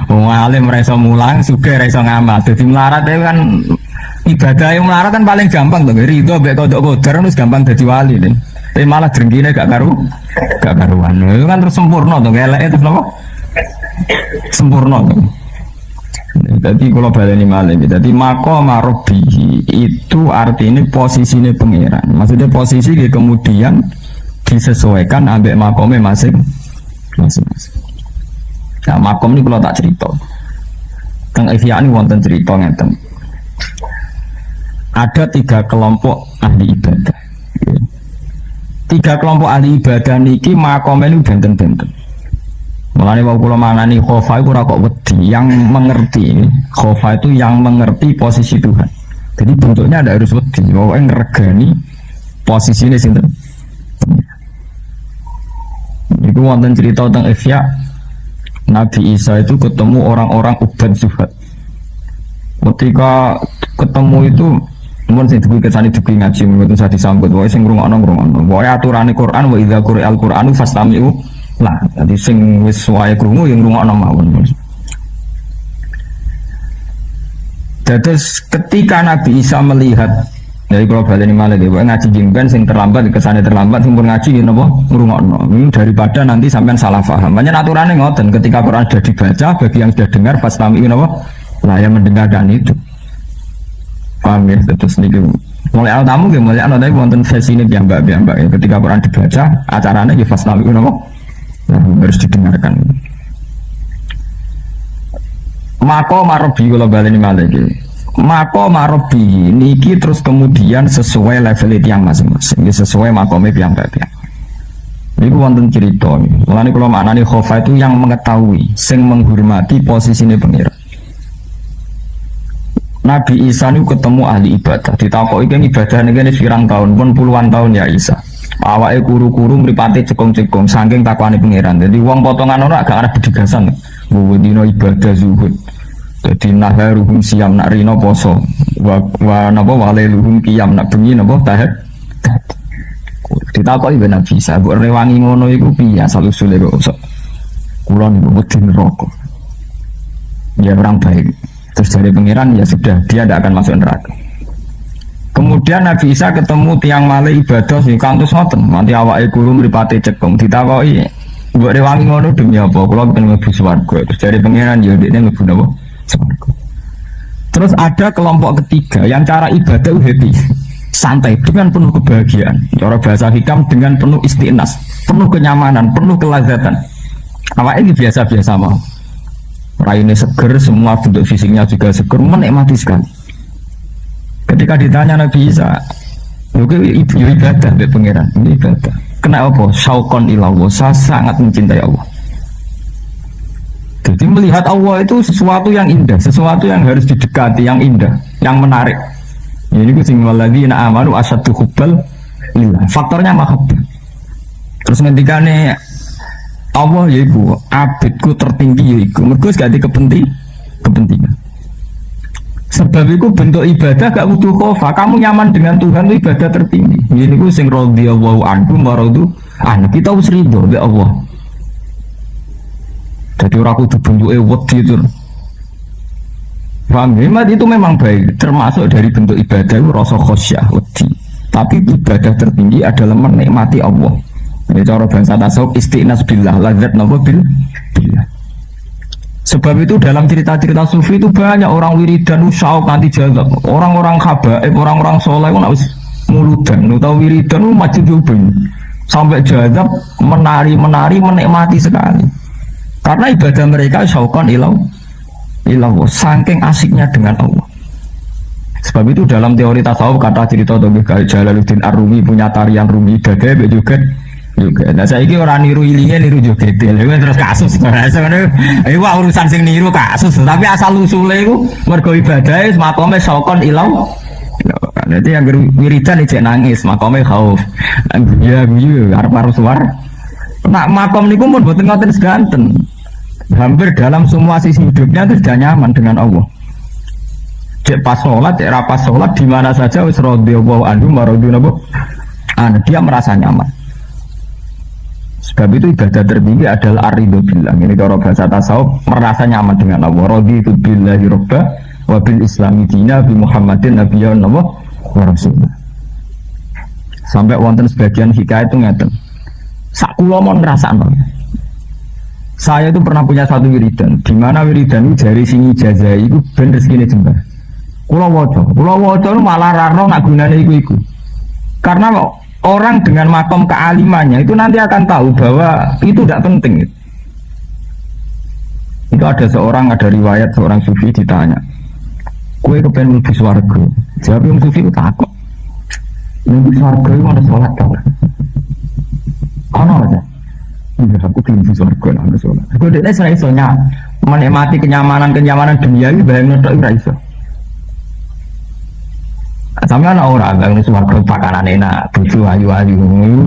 wong alim ora iso mulang sugih ora iso ngamal dadi melarat kan ibadah yang melarat kan paling gampang tuh ridho mbek kodok kodar terus gampang dadi wali nih tapi malah drengkine gak karuan itu kan terus sempurna tuh eleke terus apa sempurna tuh jadi kalau baleni malih jadi maqam rabbihi itu artinya posisinya pangeran maksudnya posisi kemudian disesuaikan ambek makomnya masing-masing. Nah, makom ini kalau tak cerita. Teng Ihya ini wonten cerita ngeten. Ada 3 kelompok ahli ibadah. 3 kelompok ahli ibadah niki makomnya ini benten-benten. Mulane wau kula manani khofa iku ora kok wedi, yang mengerti. Khofa itu yang mengerti posisi Tuhan. Jadi bentuknya ada harus wedi, pokoke ngregani posisine sinten. Itu wonten cerita tentang Ihya Nabi Isa itu ketemu orang-orang ubad zuhad. Ketika ketemu itu mun sing dibui kesane dibui ngaji mboten usah disambut wae sing ngrungokno. Wae aturane Quran wa idza quri'al Qur'anu fastami'u lah. Dadi sing wis wae krungu yang ngrungokno mawon. Terus ketika Nabi Isa melihat jadi kalau baleni malah dia ngaji jingben sing terlambat kesane terlambat sing pun ngaji napa ngrungokno daripada nanti sampean salah paham. Banyak aturannya ngoten ketika Quran sudah dibaca bagi yang sudah dengar fastami napa lah yang mendengarkan itu. Paham ya terus niki mulai tamu nggih mulai ana tapi wonten versi ini piyambak-piyambak ya. Ketika Quran dibaca acaranya nggih fastami napa harus didengarkan. Maka marobi kalau baleni malah iki maka marobi niki terus kemudian sesuai level yang masing-masing sesuai makomnya piyambak-piyambak. Niku wonten cerita. Mulane kula maknani khofa itu yang mengetahui, sing menghormati posisine pengira. Nabi Isa niku ketemu ahli ibadah, ditakoki iki ibadah niki pirang tahun, pun puluhan tahun ya Isa. Awake kuru-kuru mripate cekong-cekong saking takwani pangeran. Jadi wong potongan ora gak arep bedigasan. Wo dino ibadah zuhud. Jadi naharuhum siam nak rino poso wa napa waleluhum qiyam nak bengi napa tahad ditakoki ben Nabi Isa mbok rewangi ngono iku piye asal usule kok kula niku wedi neraka ya orang baik terus dari pangeran ya sudah dia tidak akan masuk neraka. Kemudian Nabi Isa ketemu tiang malih ibadah sing kantos ngoten nanti awake guru mripate cekong ditakoki mbok rewangi ngono demi apa kula pengen mlebu swarga terus dari pangeran ya dekne mlebu napa. Terus ada kelompok ketiga yang cara ibadah happy, santai dengan penuh kebahagiaan. Cara bahasa hikam dengan penuh istiqnas, penuh kenyamanan, penuh kelazatan. Apa ini biasa-biasa mau? Raine seger, semua bentuk fisiknya juga seger, menikmati sekali. Ketika ditanya Nabi Isa, ibadah be pangeran, ini ibadah. Kenapa? Syauqan ilallah, saya sangat mencintai Allah. Jadi melihat Allah itu sesuatu yang indah, sesuatu yang harus didekati, yang indah, yang menarik. Ini kucing walladzina amanu asyaddu hubbal lillah. Faktornya mahabbah. Terus ngendikane Allah yaiku abidku tertinggi yaiku. Mergo gak ada kepentingan. Sebab itu bentuk ibadah gak butuh khofa. Kamu nyaman dengan Tuhan itu ibadah tertinggi. Ini kucing radhiyallahu anhu maradu an. Kita harus ridho be Allah. Jadi orang kudu bentuknya wedi itu. Paham? Hemat itu memang baik, termasuk dari bentuk ibadah itu rasa khosyah wedi. Tapi ibadah tertinggi adalah menikmati Allah. Ini cara bahasa tasawuf istiqnas billah, lazat napa billah. Sebab itu dalam cerita-cerita sufi itu banyak orang wiridan syauq nanti jaga. Orang-orang khabaib, orang-orang soleh itu muludan atau wiridan lu maju jubin sampai jadab menari menikmati sekali karena ibadah mereka syauqan ilau saking asiknya dengan Allah. Sebab itu dalam teori tasawuf kata cerita Jalaluddin Ar-Rumi punya tarian Rumi ibadah juga. Nah saya ini orang niru ilingnya niru joget terus kasus wah urusan sing niru kasus tapi asal usulnya itu mergo ibadah makomnya syauqan ilau. Nanti yang wiridan ijek nangis makomnya khauf guyu arep suar nak makom niku pun boten ngoten seganten hampir dalam semua sisi hidupnya itu sudah nyaman dengan Allah. Cek pas sholat, cek rapas sholat di mana saja wis radhiyallahu anhu maradhiyallahu dia merasa nyaman. Sebab itu ibadah tertinggi adalah ar-ridho billah. Ini cara bahasa tasawuf merasa nyaman dengan Allah. Raditu billahi robba wa bil islami dina bi Muhammadin nabiyyan wa rasulullah. Sampai wonten sebagian hikayat itu ngeten. Sak kula mon ngrasakno. Saya itu pernah punya satu wiridan, di mana wiridan itu jari sini ijazah itu ben rezekine jembar. Kula waca malah rarno nak gunane iku. Karena orang dengan makom kealimannya itu nanti akan tahu bahwa itu tidak penting. Itu ada riwayat seorang sufi ditanya, "Kowe kepen mlebu swarga?" Jawab yang sufi itu takut. Mlebu swarga itu ada salat ta? Ono aja. Iya, aku pengen mlebu swarga nang salat. Aku dekne ora iso menikmati kenyamanan duniawi bayang tok ora iso. Sampeyan ora bang swarga pakanan enak, bojo ayu-ayu,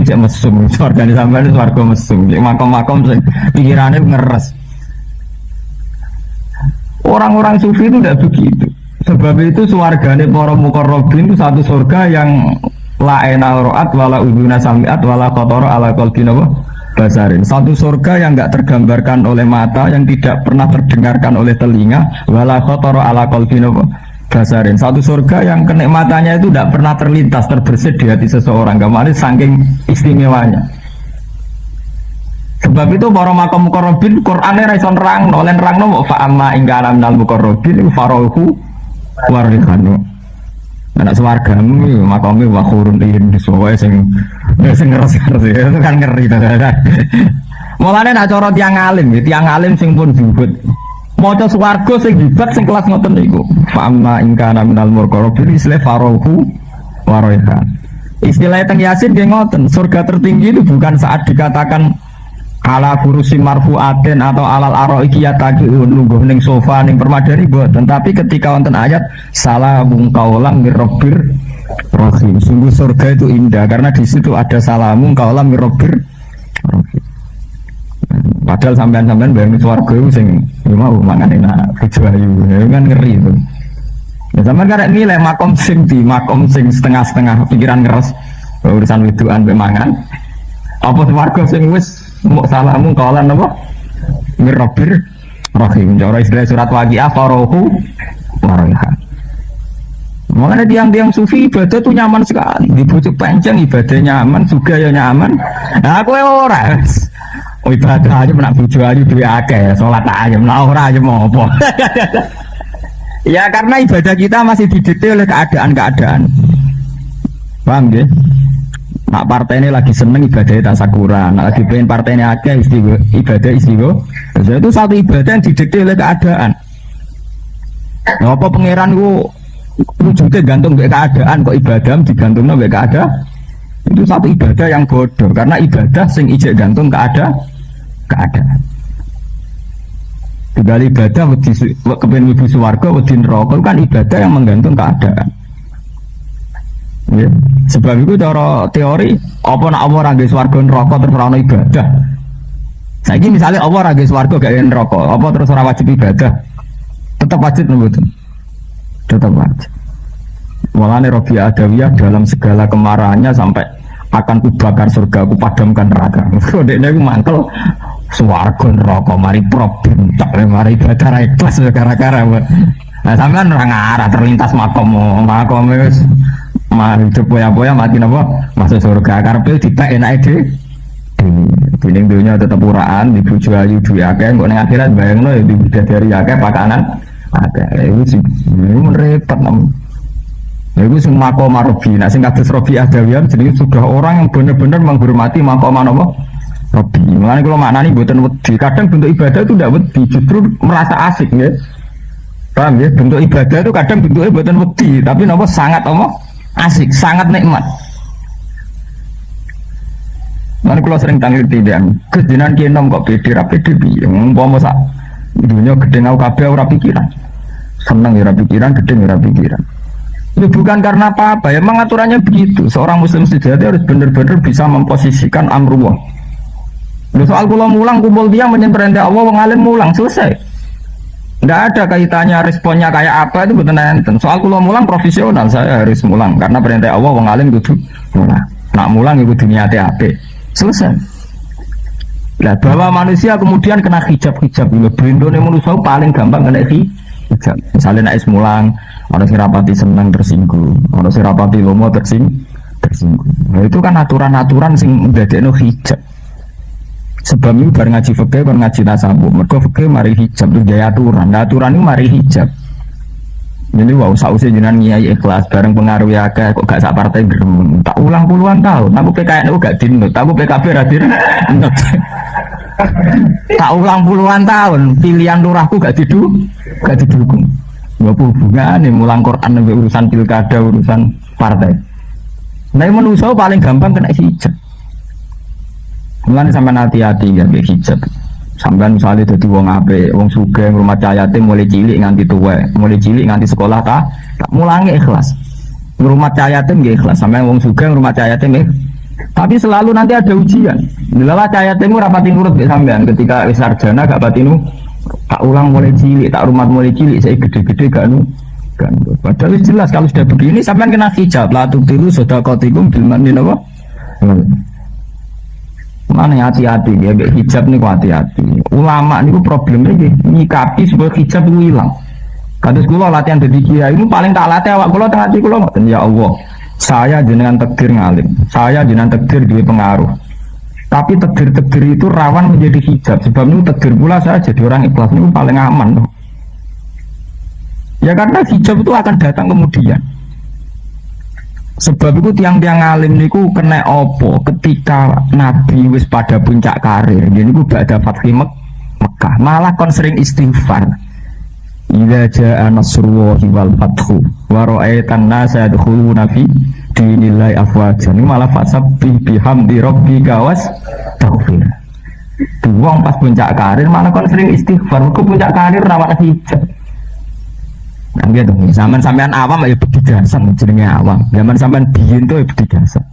cek mesum swargane sampeyan swarga mesum, cek makom-makom sing pikirane ngeres. Orang-orang sufi itu tidak begitu. Sebab itu swargane para muqarrabin itu satu surga yang la ena ra'at wala uduna sami'at wala khatara ala qalbin basarin. Satu surga yang enggak tergambarkan oleh mata, yang tidak pernah terdengarkan oleh telinga, wala khatara ala qalbin basarin. Satu surga yang kenikmatannya itu tidak pernah terlintas terbersit di hati seseorang. Kemarin saking istimewanya. Sebab itu para makom muqarrabin Qur'ane ra iso nerangno, oleh nerangno fa amma ingkana minal muqarrabin farahu warihanu. Anak swargamu makome wa khurun in disowae sing ngeres-ngeres itu kan ngeri to. Mulane nek cara tiyang alim sing pun zuhud maca swarga sing hebat sing kelas ngoten niku. Fa amma ingkana minal muqarrabin isla farahu warihanu. Istilah teng Yasin nggih ngoten, surga tertinggi itu bukan saat dikatakan ala furusi marfu'atin atau alal aro'iki yataki'un lungguh ning sofa ning permadani boten, tapi ketika wonten ayat salamun qaulan mir rabbir rahim. Sungguh surga itu indah karena di situ ada salamun qaulan mir rabbir rahim. Padahal sampean-sampean bayang swarga itu sing mau mangan enak bojo ayu kan ngeri itu. Ya sampean karek nilai makom sing setengah-setengah pikiran keras urusan widukan mbek mangan. Apa swarga sing wis mau salamu kawalan apa? Mirrabir rahim. Cara istilah surat Waqiah farahu waraihan. Makanya tiang-tiang sufi ibadah tuh nyaman sekali. Di pucuk panjang ibadah nyaman, juga ya nyaman. Nah aku ora. Ibadah aja menak bojo ayu duwe akeh, salat aja menak ora aja mau apa. Ya karena ibadah kita masih didikte oleh keadaan-keadaan. Paham nggih? Nak partai ini lagi seneng ibadahnya tasakuran, nak lagi pengen partai ini akeh ibadah istiwa. Itu satu ibadah yang didikte oleh keadaan. Nah, apa pangeran ku wujudnya gantung oleh keadaan, kok ibadah digantungnya oleh keadaan? Itu satu ibadah yang bodoh, karena ibadah sing ijek gantung keadaan. Tinggal ibadah kepengen ibu swarga, wedi neraka kan ibadah yang menggantung keadaan. Ya. Sebab itu cara teori apa nak Allah ra nggih swarga neraka terus ora ono ibadah. Saiki misalnya Allah ra nggih swarga gak neraka, apa terus ora wajib ibadah? Tetap wajib mboten? Tetap wajib. Walane Rabi'ah Adawiyah dalam segala kemarahannya sampai akan kubakar surga, ku padamkan neraka. Dekne ku mangkel swarga neraka mari problem tak mari ibadah ra ikhlas gara-gara. Nah sampean ora ngarah terlintas makom wis mari poya-poya mati napa masuk surga karepe ditek enake dhewe. Dening dunya tetep uraan di bojo ayu duwe akeh kok ning akhirat bayangno ya bidadari akeh pakanan akeh. Iku repot. Itu sing maqama Rabbi. Nah sing kados Rabbi Adawiyah jadi sudah orang yang benar-benar menghormati maqama apa? Rabbi. Mulane kalau maknani mboten wedi. Kadang bentuk ibadah itu tidak wedi, justru merasa asik ya. Paham ya? Bentuk ibadah itu kadang bentuknya mboten wedi, tapi napa sangat apa? Asik, sangat nikmat. Mulane kalau sering tangil tidak, kejenan kienom kok pede ra pede piye? Umpama sak dunia gedhe ngau kabeh ora pikiran. Seneng ya ora pikiran, gedhe ya ora pikiran. Itu bukan karena apa-apa, ya mengaturannya begitu. Seorang muslim sejati harus benar-benar bisa memposisikan amrullah. Soal kula mulang kumpul dia perintah Allah wong alim mulang selesai. Tidak ada kaitannya responnya kayak apa itu betul enten. Soal kula mulang profesional saya harus mulang karena perintah Allah wong alim kudu mulang. Nak mulang iku dunia TAP. Selesai. Nah, bahwa manusia kemudian kena hijab-hijab lho. Brindone manusia paling gampang kena hijab. Misalnya nek mulang ana sing rapati seneng tersinggung, ana sing rapati lomo tersinggung. Nah, itu kan aturan-aturan sing ndadekno hijab. Sebab itu bareng ngaji fikih kan ngaji tasawuf. Mergo fikih mari hijab itu gaya aturan. Nah, aturan itu mari hijab. Jadi wow sausé jenengan ngiyai ikhlas bareng pengaruh akeh kok gak sak partai gerem. Tak ulang puluhan tahun. Aku PKN aku gak dinut. Aku PKB ra dinut. Tak ulang puluhan tahun. Pilihan lurahku gak didukung. Apa hubungane mulang Quran sampai urusan pilkada, urusan partai. Nah, manusia paling gampang kena hijab. Mulane sampean hati-hati ya mbek hijab. Sampean misalnya dadi wong apik, wong sugih ngrumat yatim mulai cilik nganti tuwek, mulai cilik nganti sekolah tak mulangi ikhlas. Ngrumat yatim nggih ikhlas, sampean wong sugih ngrumat yatim tapi selalu nanti ada ujian. Lha yatim ora pati nurut mbek sampean ketika wis sarjana gak pati tak ulang mulai cilik, tak rumat mulai cilik saya gede-gede gak kan. Padahal jelas kalau sudah begini sampean kena hijab, la tubtilu sedaqatikum bil manni napa? Mana hati-hati ya, hijab nih hati-hati. Ulama nih problemnya nyikapi sebuah hijab itu hilang. Kados kula latihan dadi kiai ini paling tak latih awak kula teng ati kula ngoten ya Allah. Saya jenengan tegir ngalim, saya jenengan tegir duwe pengaruh. Tapi tegir-tegir itu rawan menjadi hijab. Sebab itu tegir pula saya jadi orang ikhlas itu paling aman. Ya karena hijab itu akan datang kemudian. Sebab itu tiang-tiang alim niku kena opo ketika Nabi wis pada puncak karir. Jadi ku gak ada Fathi Mekah, malah kon sering istighfar. Idza jaa nasrullahi wal fathu wa ra'aitan nasa yadkhuluna fi dinillahi afwajan. Ini malah fasabbih bihamdi rabbika wastaghfir. Wong pas puncak karir malah kon sering istighfar. Ku puncak karir rawat hijab. Nah gitu, zaman sampean awam ya bedidasan jenenge awam. Zaman sampean biyen tuh ya bedidasan.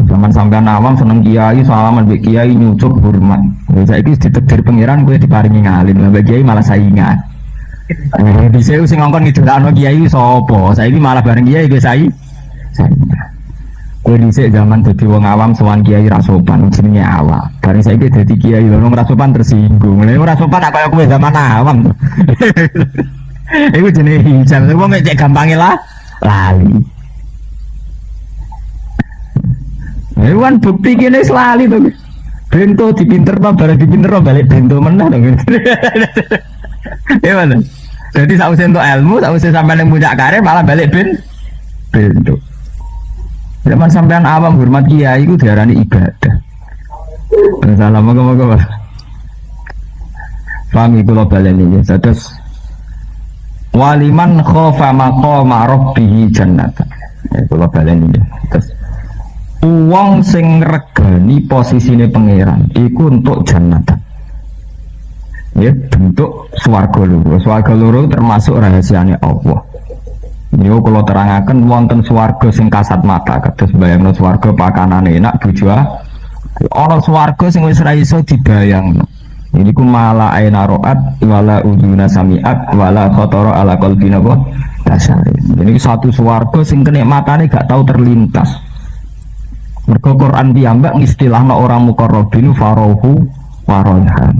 Zaman sampean awam seneng kiai, salaman mbek kiai nyucuk hormat. Ya saiki ditegir pangeran kowe diparingi ngalim, mbek kiai malah saingan. Dhisik sing ngongkon ngidolakno kiai sapa? Saiki malah bareng kiai kowe saingan. Kowe dhisik zaman dadi wong awam sowan kiai ra sopan jenenge awam. Bareng saiki dadi kiai lho ra sopan tersinggung. Lha ora sopan kok kaya kowe zaman awam. Iku jenenge hijab, wong cek gampange lali. Iku kan bukti kene lali to. Bento dipinter to, bareng dipinter to balik bento meneh to. Ya mana? Jadi sausé entuk ilmu, sausé sampean ning puncak karir malah balik bento. Zaman sampean awam hormat kiai iku diarani ibadah. Salam moga-moga. Paham iku lho baleni ya. Terus waliman khofa maqama rabbih jannatan. Ya kula baleni ya. Terus wong sing regani posisine pangeran iku untuk jannatan. Ya bentuk swarga loro. Swarga loro termasuk rahasiane Allah. Niku kula terangaken wonten swarga sing kasat mata kados bayangno swarga pakanane enak bojo. Ana swarga sing wis ra iso dibayangno. Ini ku malah aina ro'at wala uduna sami'at wala khotoro ala qalbi napa basarin. Ini satu swarga sing kenikmatane gak tahu terlintas. Mergo Quran piyambak istilahna orang muqarrabin farohu warohan.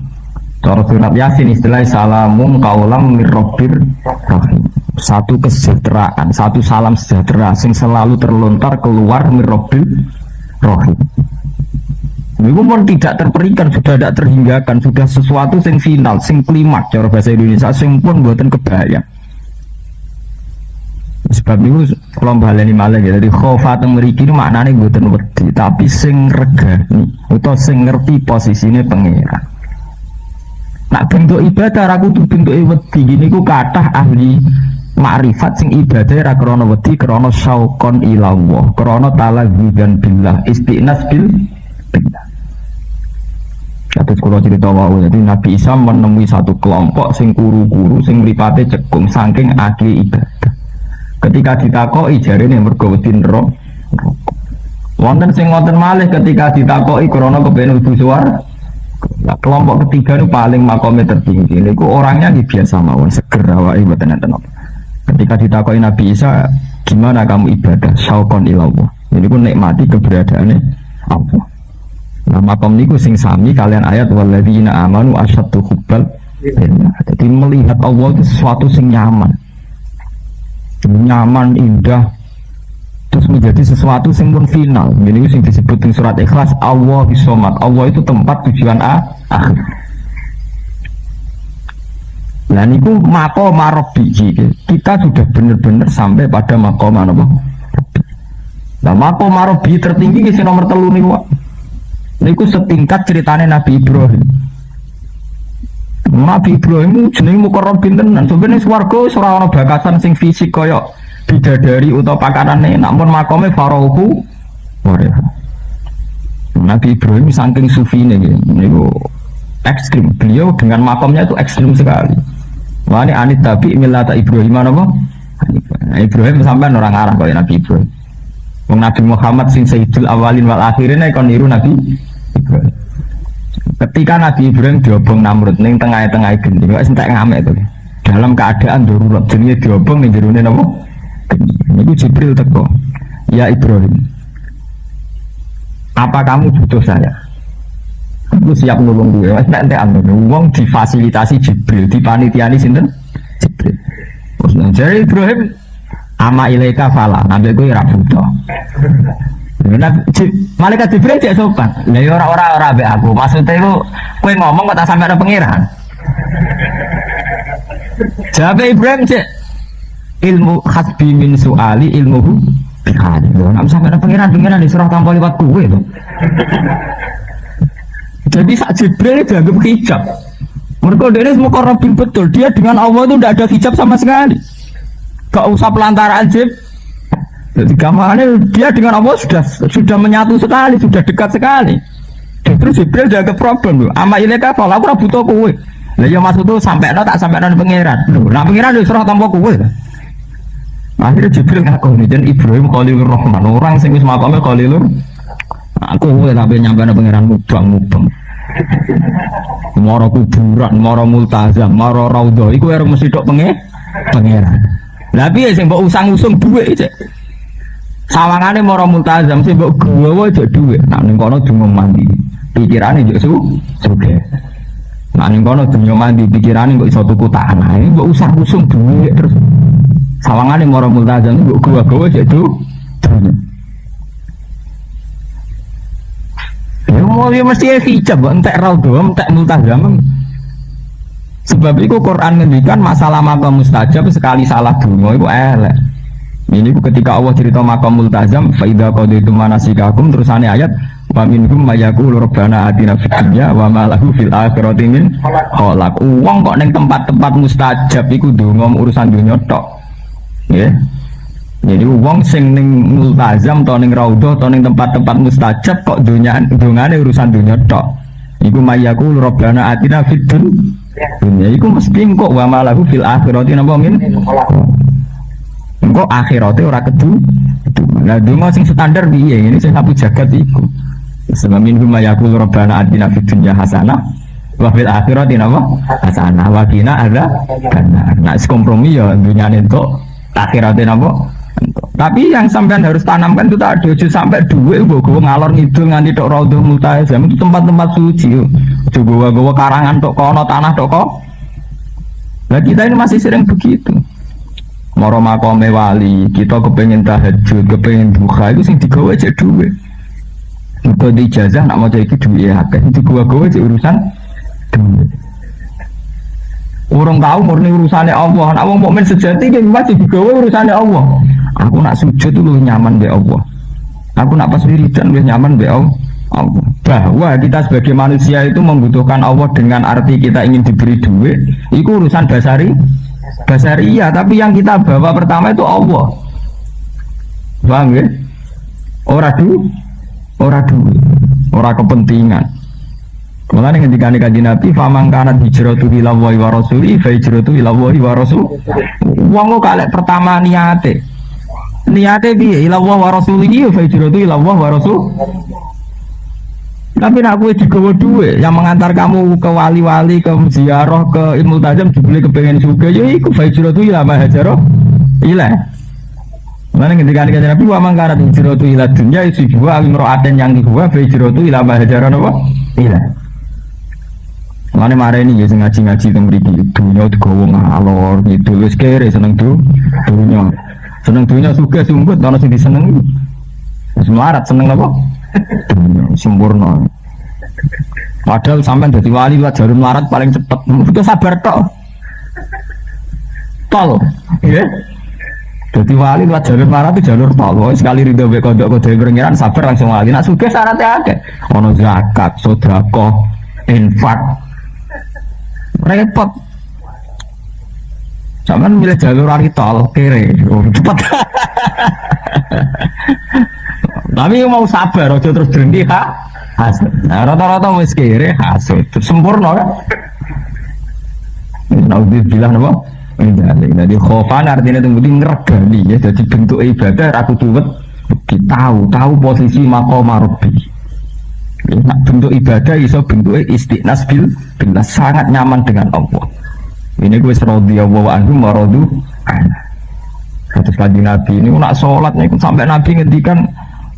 Cara surat Yasin istilah salamun qaulam mir rabbir rahim. Satu kesejahteraan, satu salam sejahtera sing selalu terlontar keluar mir rabbil rahim. Ini pun tidak terperikan, sudah tidak terhinggakan, sudah sesuatu sing final, sing klimak cara bahasa Indonesia, sing pun buatan kebayang. Sebab itu kalau baleni malah ya, jadi khofa teng mriki itu maknane mboten wedi, tapi sing regani utawa sing ngerti posisine pangeran. Nak bentuk ibadah ra kudu bentuke wedi, gini ku kathah ahli makrifat sing ibadah ra krana wedi, krana syauqon ila Allah, krana talazzudan billah, istinas billah. Terus kalau cerita wau, jadi Nabi Isa menemui satu kelompok sing kuru-kuru sing mripate cekung saking akeh ibadah. Ketika ditakoi jarine mergo wedi neraka. Wonten sing wonten malih ketika ditakoi krana kepen mlebu swarga. Kelompok ketiga itu paling makomnya tertinggi. Niku orangnya biasa mawon, seger awake mboten enten apa. Ketika ditakoi Nabi Isa, gimana kamu ibadah? Syauqon ilallah. Niku nikmati keberadaannya Allah. Nah, makom niku sing sami kalian ayat walladzina amanu asyaddu hubbal lillah. Jadi melihat Allah itu sesuatu sing nyaman, indah, terus menjadi sesuatu sing pun final. Ini sing disebut di surat Ikhlas, Allah bisomat. Allah itu tempat tujuan akhir. Nah niku makom Rabbi, kita sudah benar-benar sampai pada makom apa? Nah makom Rabbi tertinggi ki nomor 3 niku. Niku setingkat ceritanya Nabi Ibrahim. Nabi Ibrahim jenenge mukarrab tenan. Sebenarnya swarga ora ana bakasan sing fisik kaya bidadari utawa pakanane, namun makome farauhu wareha. Nabi Ibrahim saking sufine niku ekstrim. Beliau dengan makomnya itu ekstrim sekali. Wani anit tabi millata Ibrahim napa? Ibrahim sampean orang arah kaya Nabi Ibrahim. Wong Nabi Muhammad sing sayyidul awalin wal akhirin kon niru Nabi Ibrahim. Ketika Nabi Ibrahim diobong Namrud ning tengah-tengah gending, wis entek ngamek to. Dalam keadaan darurat jenenge diobong ning jerone napa? Niku Jibril teko. Ya Ibrahim, apa kamu butuh saya? Aku siap nulung gue. Wis entek wong difasilitasi Jibril, dipanitiani sinten? Jibril. Terus jare Ibrahim ama ilaika fala, nabi gue ra butuh. Malaikat Jibril cek sopan. Lah ya ora mbek aku. Maksudnya itu kowe ngomong kok tak sampe ana pangeran. Jawab Ibrahim cek ilmu hasbi min suali ilmuhu bihali. Lho nek sampe ana pangeran disuruh tanpa liwat kowe to. Jadi sak Jibril dianggap hijab. Mereka dia semua korobin betul. Dia dengan Allah itu tidak ada hijab sama sekali. Gak usah pelantaraan Jib. Jadi gambarnya dia dengan Allah sudah menyatu sekali, sudah dekat sekali. Terus Jibril jaga problem. Ama ileka kalau aku butuh kowe. Lah ya maksud itu sampai tak sampai pangeran. Nah pangeran disuruh tanpa kowe. Akhirnya Jibril ngaku nih dan Ibrahim Khalilur Rahman, orang sing wis makome Khalilur. Aku kowe tapi nyampe pangeran mubang. Moro kuburan, moro multazam, moro raudhah iku ora mesti tok pangeran. Lah piye sing mbok usang-usung dhuwit cek. Sawangane moro multazam sing mbok gawa aja dhuwit. Nek ning kono dungo mandi. Pikirane yo sugih. Nek ning kono dungo mandi pikirane mbok iso tuku tanah. Mbok usang-usung dhuwit terus. Sawangane moro multazam mbok gawa-gawa aja dhuwit. Ya mau ya mesti hijab, entek raudhah, entek multazam. Sebab itu Quran ngendikan masalah makam mustajab sekali salah donga iku elek. Ini ketika Allah cerita makam multazam, fa idza qadaytum manasikakum terusane ayat wa minhum may yaqulu rabbana atina fid dunya wa ma lahu fil akhirati min khalaq. Wong kok ning tempat-tempat mustajab iku donga urusan dunya tok. Nggih. Jadi wong sing ning multazam to ning raudhah to ning tempat-tempat mustajab kok dongane urusan dunya tok. Iku mayyaku rabbana atina fid dunya iku mesti kok wa malahu fil akhirati napa min. Engko akhirate ora kedu. Lah donga sing standar piye ini sing sapu jagat iku. Sebamin mayyaku rabbana atina fid dunya hasanah wa fil akhirati napa hasanah wa qina adzabannar. Nah kompromi ya dunyane entuk akhirate napa. Tapi yang sampean harus tanamkan itu tak ada sampai duit gue ngalor ngidul nganti tok raudhah multazam itu tempat-tempat suci. Coba gue karangan tok kono tanah tok kok. Nah kita ini masih sering begitu. Moro makome wali kita kepengen tahajud, kepengen duha itu sing digawe aja duit. Untuk di ijazah nak mau jadi duit ya akeh. Itu gue aja urusan duit. Orang tahu murni urusannya Allah. Nak wong mukmin sejati ki mesti digawe urusannya Allah. Aku nak sujud itu lebih nyaman be Allah. Aku nak pas wiridan lebih nyaman be Allah. Bahwa kita sebagai manusia itu membutuhkan Allah dengan arti kita ingin diberi duit, itu urusan basariyah, tapi yang kita bawa pertama itu Allah. Paham ya? Ora kepentingan. Mulane ketika Kanjeng Nabi faman kana hijratu ila Allahi wa rasuli fa hijratu ila Allahi wa rasul. Wong kok kalek pertama niate piye ila Allah wa rasulihi fa hijratu ila Allah wa rasul. Tapi nak kowe digawa dhuwit yang mengantar kamu ke wali-wali, ke ziarah, ke Ilmu Tajam dibeli kepengen juga ya iku fa hijratu ila ma hajara ila. Mulane ketika Kanjeng Nabi wa man kana hijratu ila dunya yusibuha imra'atan yang dihuwa fa hijratu ila ma hajara napa ila. Mulane mare ini ya ngaji-ngaji teng mriki dunya digawa ngalor gitu wis kere seneng dunya. Seneng dunya sugih sumbut ana sing disenengi. Wis melarat seneng apa? Dunya sempurna. Padahal sampean dadi wali lewat jalur melarat paling cepet. Butuh sabar tok. Tol, nggih. Dadi wali lewat jalur melarat itu jalur tol. Sekali ridho mek kodok-kodok pengiran sabar langsung wali. Nek sugih syaratnya akeh. Ana zakat, sedekah, infak. Repot. Sampeyan milih jalur ari tol kere. Cepet. Tapi mau sabar aja terus drengki hasud. Nah, rata-rata wis kere hasud. Sempurna kan? Naudzubillah napa? Jadi khofan artinya itu ngregani ya. Jadi bentuk ibadah aku tuwet tahu posisi maqam rabbi. Nah, bentuk ibadah iso bentuknya istiqnas bila sangat nyaman dengan Allah. Ini gue radhiyallahu anhu maradu. Kata Kanjeng Nabi ini nak sholat nih sampai Nabi ngendikan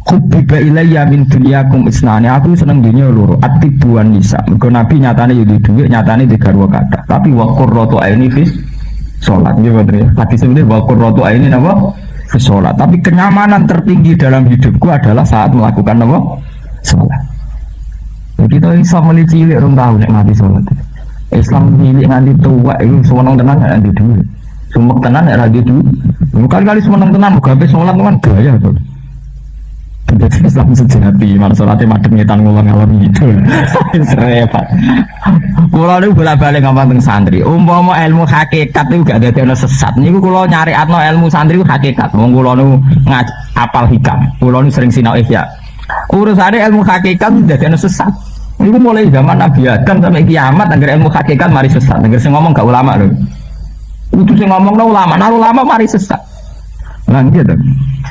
hubbiba ilayya min dunyakum isnani. Aku seneng dunia loro atibuan nisa. Mergo Nabi nyatane yo duwe nyatane di garwa kata. Tapi wa qurratu aini fis sholat nggih bener ya. Hadis ini wa qurratu aini napa? Fis sholat. Tapi kenyamanan tertinggi dalam hidupku adalah saat melakukan napa? Sholat. Kita Islam mulai cilik orang tahu nek mati sholat. Islam cilik nganti tua itu seneng tenan nek nganti duwe. Sumpah tenan nek ra duwe. Kali-kali seneng tenan muga habis sholat kan gaya to. Jadi Islam sejati, mana sholatnya madem ngetan ngulon-ngulon gitu. Serempet. Kulo niku bolak-balik ngomong teng santri. Umpama ilmu hakikat itu gak dadekno sesat. Niku kulo nyariatno ilmu santri ku hakikat. Wong kulo niku apal hikam. Kulo niku sering sinau ihya. Urusane ilmu hakikat dadekno sesat. Niku mulai zaman Nabi Adam sampai kiamat agar ilmu hakikat mari sesat. Agar sing ngomong gak ulama lho. Itu sing ngomongno ulama, nah ulama mari sesat. Lah gitu.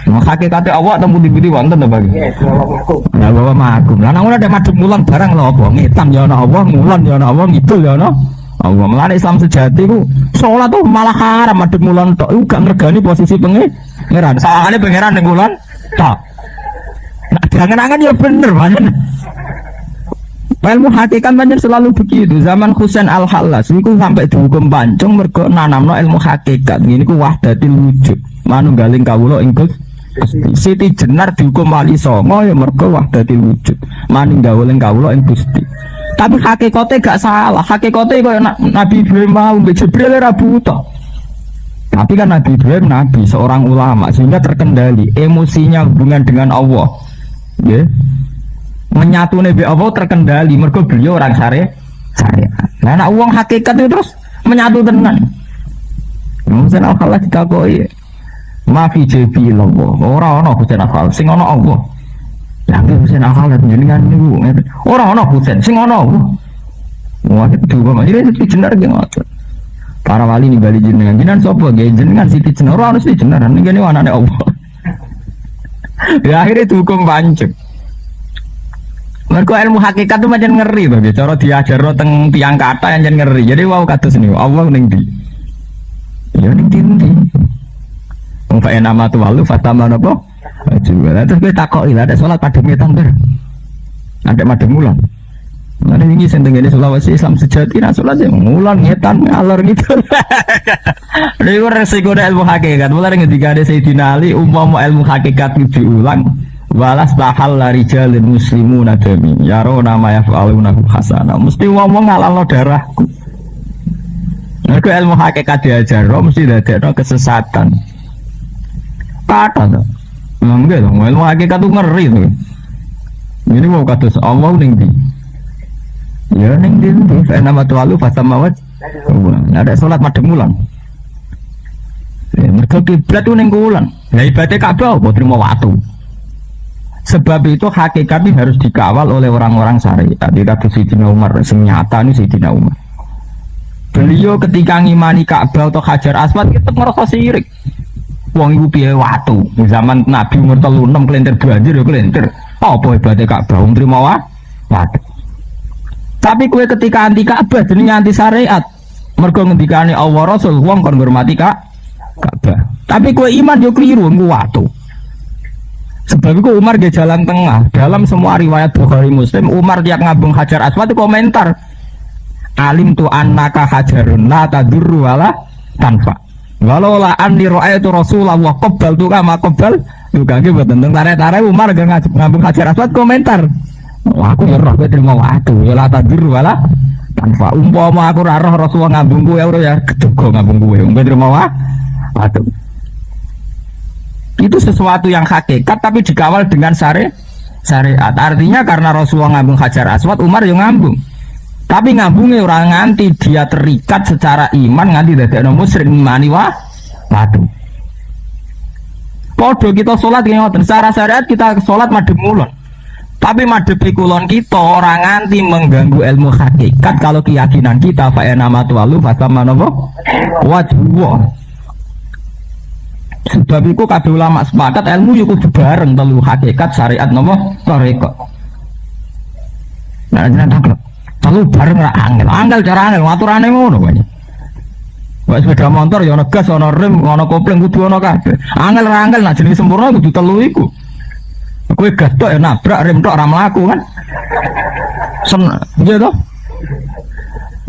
Nah, hakikate awak temu di wonten to bagi. Lah bawa magum. Lah nang ora ada madhep mulang barang lho apa? Ngetam ya ana Allah, mulan ya ana Allah, ngidul ya ana Allah. Mulane Islam sejati ku salat tuh malah haram madhep mulan tok. Iku gak ngregani posisi pangeran. Sawangane pangeran ning mulan tok. Nah, jangan-jangan ya bener banget. Ilmu hakikat banyak selalu begitu. Zaman Husain Al-Hallas niku sampai dihukum pancung mergo nanamno ilmu hakikat. Niku wahdatil wujud. Manunggaling kawula ing Gusti. Siti Jenar dihukum wali songo ya mergo wahdatil wujud. Manunggaling kawula ing Gusti. Tapi hakikate gak salah. Hakikate koyo Nabi Ibrahim mau mbek Jibril ora buta. Tapi kan Nabi Ibrahim nabi, seorang ulama sehingga terkendali emosinya hubungan dengan Allah. Ya. Menyatu nabi Allah terkendali mergo beliau orang syariat. Nah anak uang hakikat itu terus menyatu tenan. Husain Al-Hallas ditakoki maafi jebi Allah ora ana Husain Al-Hallas sing ana Allah. Lah Husain Al-Hallas jenengan niku ora ana Husain sing ana Allah. Wah itu kok jadi Siti Jenar ge ngoten. Para wali ningali jenengan sapa ge jenengan Siti Jenar ora ana Siti Jenar ngene anane Allah. Ya akhirnya dihukum pancung. Mergo ilmu hakikat itu macam ngeri to, cara diajarno teng tiyang kata yang ngeri. Jadi wow kados niku, Allah ning ndi? Ya ning ndi? Wong fa nama tu walu fatama napa? Juga. Terus kowe takoki lah ada salat padhem ngetan ber. Ada madhep mulan. Lah iki sing tengene Sulawesi Islam sejati nak salat ya mulan ngetan alor gitu. Niku resiko ilmu hakikat. Mulane ngendikane Sayyidina Ali umpama ilmu hakikat diulang walas bahal rijalil muslimuna dami yaro nama yaf'aluna hasana mesti ngomong ngalalno darahku Mergo ilmu hakikat diajar mesti dadekno kesesatan. Kata tuh. Enggak dong, ilmu hakikat itu ngeri tuh. Ini mau kados Allah ning ndi? Ya ning ndi fa nama tualu fasamawat. Ada salat madhep mulan. Ya mergo kiblat itu ning kulan. Lah ibadah Ka'bah apa terima waktu. Sebab itu hakikat ini harus dikawal oleh orang-orang syariat. Di kados Sayyidina Umar sing nyata ini Sayyidina Umar. Beliau ketika ngimani Ka'bah atau Hajar Aswad kita ngerasa sirik. Wong iku piye watu. Zaman Nabi umur 36 kelintir banjir ya kelintir. Apa ibadah Ka'bah wong trimo watu. Tapi kue ketika anti Ka'bah jenenge anti syariat. Mergo ngendikane Allah Rasul wong kon ngurmati Ka'bah. Tapi kue iman yo kliru wong watu. Sebab itu Umar di jalan tengah. Dalam semua riwayat Bukhari Muslim, Umar tiap ngabung Hajar Aswad itu komentar, alim tu annaka hajarun la tadurru wala tanfa. Walau la anni ra'aitu Rasulullah qabbal tu kama qabbal. Juga gitu tentang tarik-tarik Umar ngabung Hajar Aswad komentar. Wah, aku ya roh terima waktu ya la tadurru wala tanfa. Umpama aku ra roh Rasulullah ngabung kowe ya keduga ngabung kowe. Umpama terima waktu. Itu sesuatu yang hakikat tapi dikawal dengan syariat. Artinya karena Rasulullah ngambung Hajar Aswad, Umar yang ngambung. Tapi ngambungnya orang nganti dia terikat secara iman nganti dadekno musyrik ngimani watu. Podo kita sholat ngoten, secara syariat kita sholat madhep mulon. Tapi madhep kulon kita orang nganti mengganggu ilmu hakikat kalau keyakinan kita fa nama tualu fasama napa wajhu. Sebab itu kabeh ulama sepakat ilmu yo kudu bareng telu hakikat syariat napa tarekat. Nah jenengan tak telu bareng ra angel cara angel aturane ngono kok. Wes sepeda motor ya ana gas ana rem ana kopling kudu ana kabeh. Angel ra angel nak jenenge sempurna kudu telu iku. Kowe gas tok ya nabrak rem tok ora mlaku kan. Iya toh?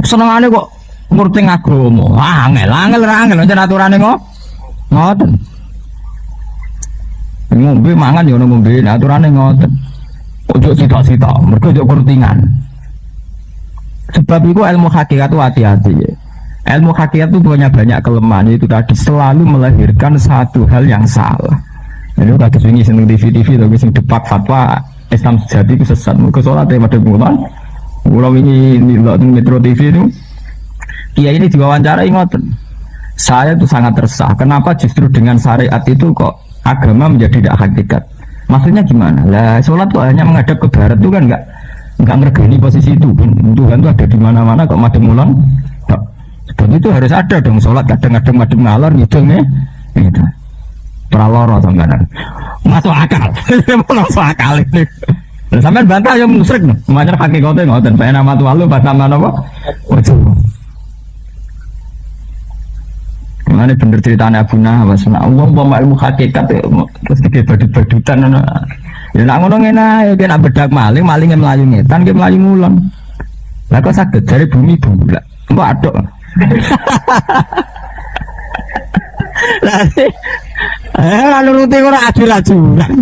Senengane kok murting agama. Angel ra angel jan aturane ngoten. Ngombe mangan ya ono ngombe, aturane ngoten. Ojo sitok-sitok, mergo ojo kurtingan. Sebab itu ilmu hakikat itu hati-hati ya. Ilmu hakikat itu punya banyak kelemahan, itu tadi selalu melahirkan satu hal yang salah. Jadi kados wingi seneng TV to sing debat fatwa Islam sejati itu sesat. Mergo salat pada bulan. Kula wingi ndelok teng Metro TV itu kiai ini diwawancarai ngoten. Saya itu sangat resah. Kenapa justru dengan syariat itu kok agama menjadi tidak hakikat? Maksudnya gimana? Lah sholat kok hanya menghadap ke barat itu kan nggak ngergani posisi itu. Tuhan itu ada di mana-mana kok madem mulon. Sebab itu harus ada dong sholat kadang-kadang madem ngalor gitu nih. Gitu. Praloro sampean. Masuk akal. Masuk akal ini. Lah sampean bantah yang musyrik no. Macam hakikate ngoten. Bae nama tualu pas nama napa? Mana bener ceritanya Abu Nawas, Allah bawa ilmu hakikat terus dia badut-badutan, ya nak ngono ngene, ya nak bedak maling yang melayu ngetan, dia melayu mulang. Lah kok sakit dari bumi bulat, waduh. Lalu rutin orang acur-acuran.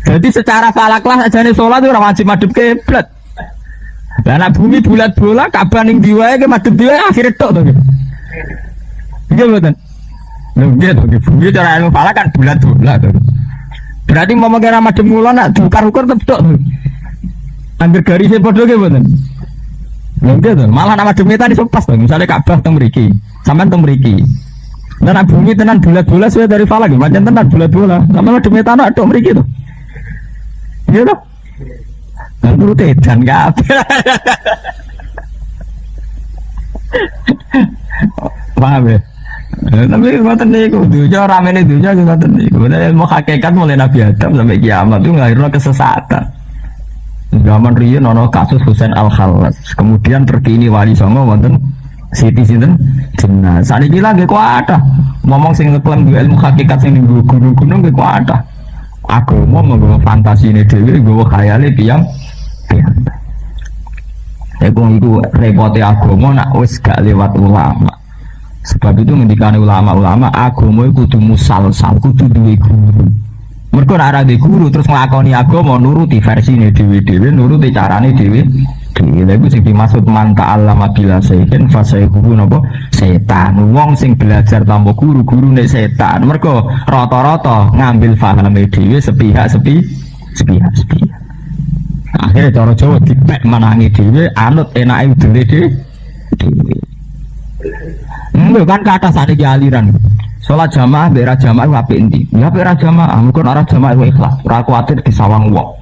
Jadi secara falaklah aja nih sholat itu orang wajib madhep kiblat. Lah nek bumi bulat bola Ka'bah ning ndi wae ke madhep dhewe akhire tok to. Iya mboten. Lho nggih to bumi cara ilmu falak kan bulat bola to. Berarti mau kira madhep kula nak dukar-ukur tetep tok. Angger garise padha nggih mboten. Lho nggih to, malah nak madhep tadi pas to. Misale Ka'bah teng mriki, sampean teng mriki. Lah nek bumi tenan bulat bola suwe dari falak nggih, pancen tenan bulat bola. Sampeyan madhep tanah tok mriki to. Iya to. Menurut edan kabeh. Paham ya? Tapi ngoten niku dunya ramene dunya ngoten niku. Ilmu hakikat mulai Nabi Adam sampai kiamat itu ngelahirno kesesatan. Zaman riyen ana kasus Husain Al-Khallas. Kemudian terkini wali songo wonten Siti sinten Jenah. Saniki lagi kok ada. Ngomong sing ngeklaim ilmu hakikat sing ning gunung-gunung kok ada. Agama menggawa fantasine dhewe, nggawa khayale tiyang. Itu repotnya agama nak wis gak lewat ulama. Sebab itu ngendikane ulama-ulama agama itu kudu musalsal, kudu duwe guru. Mergo nek ora duwe guru terus nglakoni agama nuruti versine dhewe-dhewe, nuruti carane dhewe Lha iku sing dimaksud man ta'allama bila sayyin fa sayyihu napa setan. Wong sing belajar tanpa guru-gurune setan. Mergo rata-rata ngambil pahame dhewe sepihak. Akhirnya cara Jawa dipek menangi dhewe anut enake udele dhewe. Kan kata saniki aliran. Salat jamaah mbek ra jamaah apik endi? Ya apik ra jamaah, mungkin ora jamaah ikhlas, ora kuwatir disawang wong.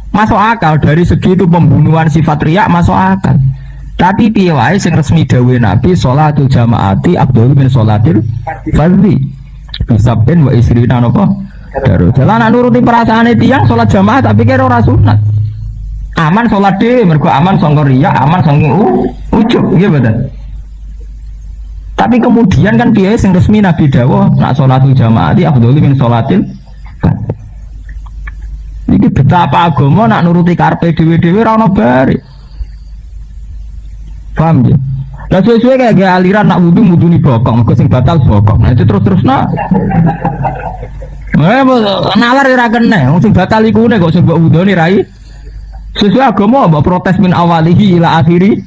Masuk akal dari segi itu pembunuhan sifat riak masuk akal. Tapi piye wae sing resmi dawuh Nabi sholatul jamaati afdhalu min sholatil fardhi. Bisabin wa isrina napa? Daru. Jalan nuruti perasaane tiyang salat jamaah tapi kira ora sunat. Aman salat dhewe mergo aman sangka riak, aman sangka ujub, nggih mboten. Tapi kemudian kan piye sing resmi Nabi dawuh nak sholatul jamaati afdhalu min sholatil fardhi. Iki betapa agama nak nuruti karepe dhewe-dhewe ora ono bare. Paham ya? Lah suwe-suwe kayak aliran nak wudu muduni bokong, mergo sing batal bokong. Nah itu terus-terusna. Nalar ora kena, wong sing batal iku kok sing mbok wudune rai. Sesuai agama mbok protes min awalihi ila akhiri.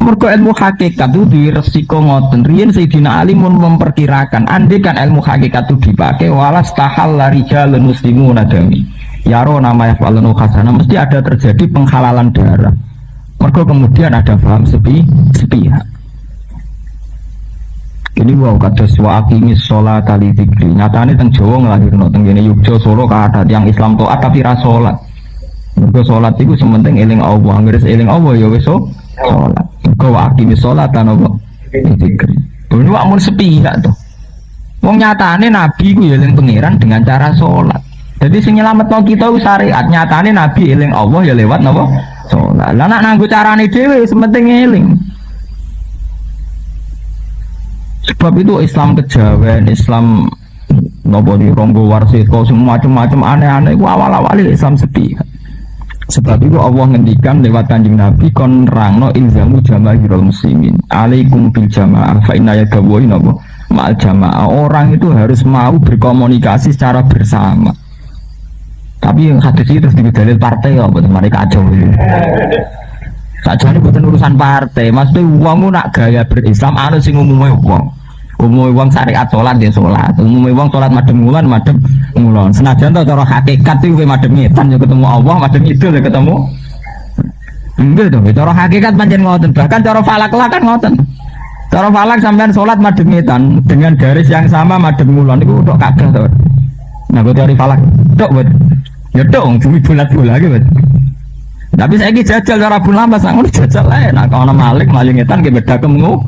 Mergo ilmu hakikat itu di resiko ngoten. Riyen Sayyidina Ali mun memperkirakan andai kan ilmu hakikat itu dipakai walas tahal rijalun muslimun adami. Yaro nama yafalun khasana mesti ada terjadi penghalalan darah. Mergo kemudian ada paham sepihak. Ini wow kados wa aqimis sholat li dzikri. Nyatane teng Jawa nglahirno teng kene Yogya Solo kathah yang Islam taat tapi ra salat. Mergo salat iku sementing eling Allah, anggere eling Allah ya wis sholat. Kau akhirnya sholat tanpa zikri. Ini amun sepihak tuh. Wong nyatane Nabi ku eling pangeran dengan cara sholat. Jadi sing nyelametno kita ku syariat. Nyatane Nabi eling Allah ya lewat napa? Sholat. Lah nek nganggo carane dhewe sementing eling. Sebab itu Islam kejawen, Islam napa di ronggo warsit kau semua macam-macam aneh-aneh ku awal-awal Islam sepihak. Sebab itu Allah ngendikan lewat Kanjeng Nabi kon rangno ilzamu jamaahirul muslimin alaikum bil jamaah fa inna yadawi napa ma'al jamaah. Orang itu harus mau berkomunikasi secara bersama. Tapi hadis itu terus dalil partai ya buat mereka kacau itu. Sakjane bukan urusan partai, maksudnya wong nak gaya berislam anu sing umume wong. Umume wong syariat salat ya salat, umume wong salat madhep ngulon. Senajan to cara hakikat iki kowe madhep ngetan ya ketemu Allah, madhep itu ya ketemu. Enggak dong, cara hakikat pancen ngoten, bahkan cara falak kan ngoten. Cara falak sampean salat madhep ngetan dengan garis yang sama madhep ngulon iku tok kabeh to. Nah, kok teori falak tok buat. Ya tok cumi bulat-bulat iki, Bet. Tapi saiki jajal cara bulan Mas ngono jajal ae nek ana maling ngetan ge beda kemu.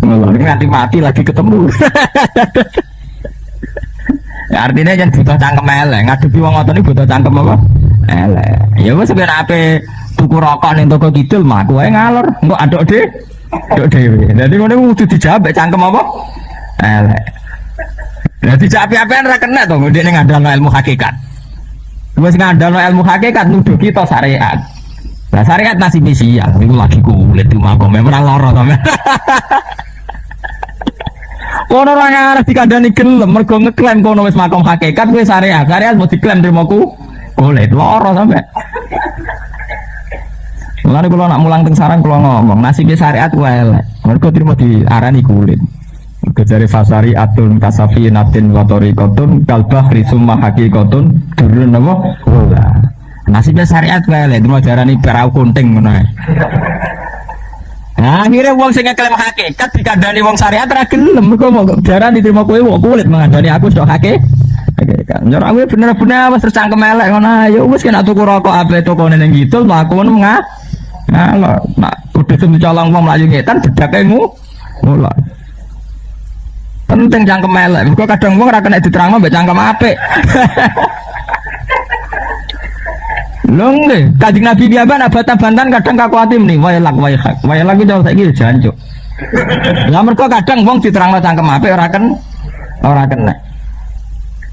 Nganti mati lagi ketemu. Ya, artinya jangan butuh cangkem elek, ngadepi wong ngoten iki butuh cangkem apa? Elek. Ya wis ben ape tuku rokok ning toko kidul mah kowe ngalor, engko aduk dhewe. Dadi ngene kudu dijawab cangkem apa? Elek. Lah dijawab apean ra kena to ndek ning ngandalno ilmu hakikat. Wis ngandalno ilmu hakikat nuduh kita syariat. Lah syariat masih misial, iku lagi kulit mah kok memang lara to. Kono ora ngarep dikandani gelem mergo ngeklaim kono wis makom hakikat kowe syariat. Syariat mau diklaim trimoku kulit lara sampe. Mulane kula nak mulang teng sarang kula ngomong, nasib syariat ku elek. Mergo trimo diarani kulit. Mergo jare fasari atun kasafinatin wa tariqatun kalbahri summa haqiqatun durun apa? Wala. Nasibnya syariat ku elek, trimo diarani perau kunting ngono ae. Nah, akhirnya wong sing ngeklaim hakikat dikandani wong syariat ra gelem mergo mau jaran diterima kowe wong kulit mengandani aku tok hakikat. Njur aku bener-bener wis tercangkem elek ngono ayo wis kena tuku rokok ape tokone ning kidul mlaku ngono ngalor nak kudu dicolong wong mlayu ngetan bedake mulai. Penting cangkem elek mergo kadang wong ora kena diterangno mbek cangkem apik. Long deh, Kanjeng Nabi biaban abatan-bantan kadang kaku atim nih, wailak itu jauh saiki jancuk. Lah mergo kadang wong diterangno cangkem apik ora kena.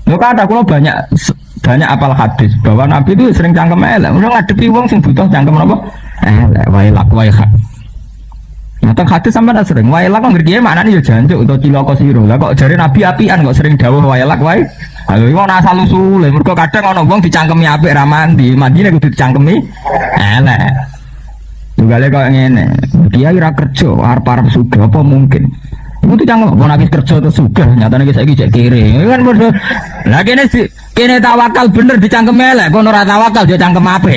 Lho kada kula banyak apal hadis bahwa Nabi itu sering cangkem elek. Ora ngadepi wong sing butuh cangkem napa? Elek wailak. Nah, hadis sampean sering wailak kok ngerti maknane ya jancuk utawa cilaka sira. Lah kok jare Nabi apian kok sering dawuh wailak wae. Halo, iku ana asal usule, mergo kadang ana wong dicangkemi apik ra mandi, mandine kudu dicangkemi elek. Tugale kok ngene, kiai ra kerja, arep-arep sugih apa mungkin. Iku dicangkem apa nek kerja terus sugih, nyatane iki saiki jek kere. Kan padha. Lah kene tawakal bener dicangkemi elek, kono ora tawakal dia cangkem apik.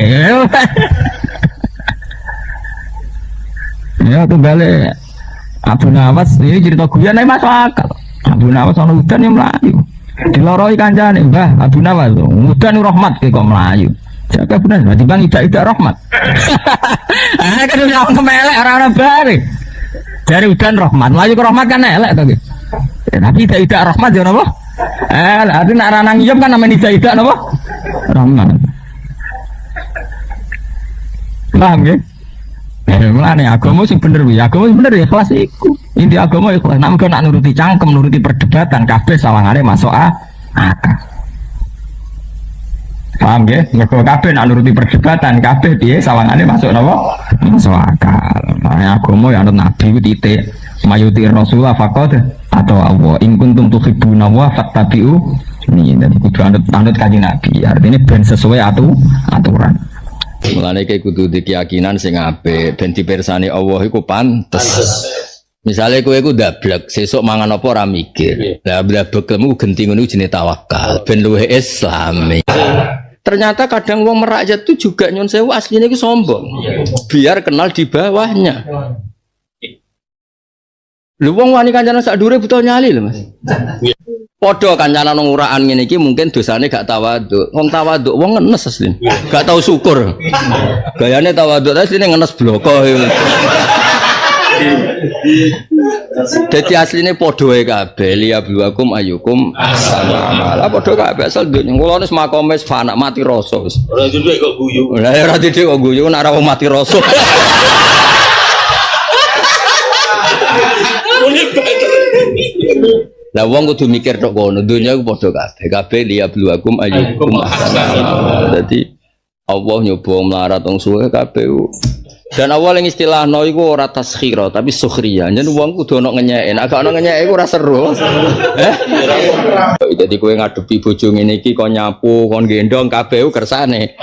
Ya tugale Abu Nawas ini cerita guyon ae masuk akal. Abu Nawas ana udan yang mlayu. Diloroi kancane, Mbah, Abu Nawas, udan rahmat kok mlayu. Jaga bener, berarti bang tidak rahmat. Ah, kan udah kemelek orang-orang bare. Dari udan rahmat, melayu ke rahmat kan elek tuh. Tapi tidak rahmat ya napa? Artinya nak ranang iyem kan namanya tidak napa? Rahmat. Paham ya? Mulane agama sing bener kuwi, agama sing bener ya ikhlas iku. Inti agama ikhlas, nek nak nuruti cangkem, nuruti perdebatan kabeh sawangane masuk akal. Paham ya? Mergo kabeh nak nuruti perdebatan kabeh piye sawangane masuk napa? Masuk akal. Nah, agama ya anut nabi ku titik. Mayuti Rasulullah faqad atau Allah. In kuntum tuhibbuna wa fattabi'u. Ini dadi kudu anut kanjeng Nabi. Artinya ben sesuai aturan. Mulane iki kudu di keyakinan sing apik ben dipirsani Allah iku pantes. Misalnya kowe iku ndablek, sesuk mangan apa ora mikir. Lah blabekmu genti ngono jenenge tawakal, ben luwih Islami. Ternyata kadang wong merakyat itu juga nyun sewu aslinya itu sombong. Biar kenal di bawahnya. Lu wong wani kancana sak dure butuh nyali lho Mas. Padha kancana nang uraan ngene iki mungkin dosane gak tawaduk. Wong tawaduk wong ngenes asline. Gak tau syukur. Gayane tawaduk asline ngenes bloko. Dadi asline padha wae kabeh liyabluwakum ayyukum ahsanu amala. Padha kabeh asal dunya. Kula wis makome anak mati rasa wis. Ora dhewe kok guyu. Lah ora dhewe kok guyu nek ora mati rasa. Lah wong kudu mikir tok kono, dunya ku padha kabeh. Kabeh liyabluwakum ayyukum ahsanu amala. Dadi Allah nyoba melarat wong suwe kabeh. Dan awal yang istilah no iku ora taskhira tapi sukhriyah. Yen wong kudu ono ngenyeke. Nek gak ono ngenyeke iku ora seru. Jadi kowe ngadepi bojo ngene iki kon nyapu, kon gendong kabeh kersane.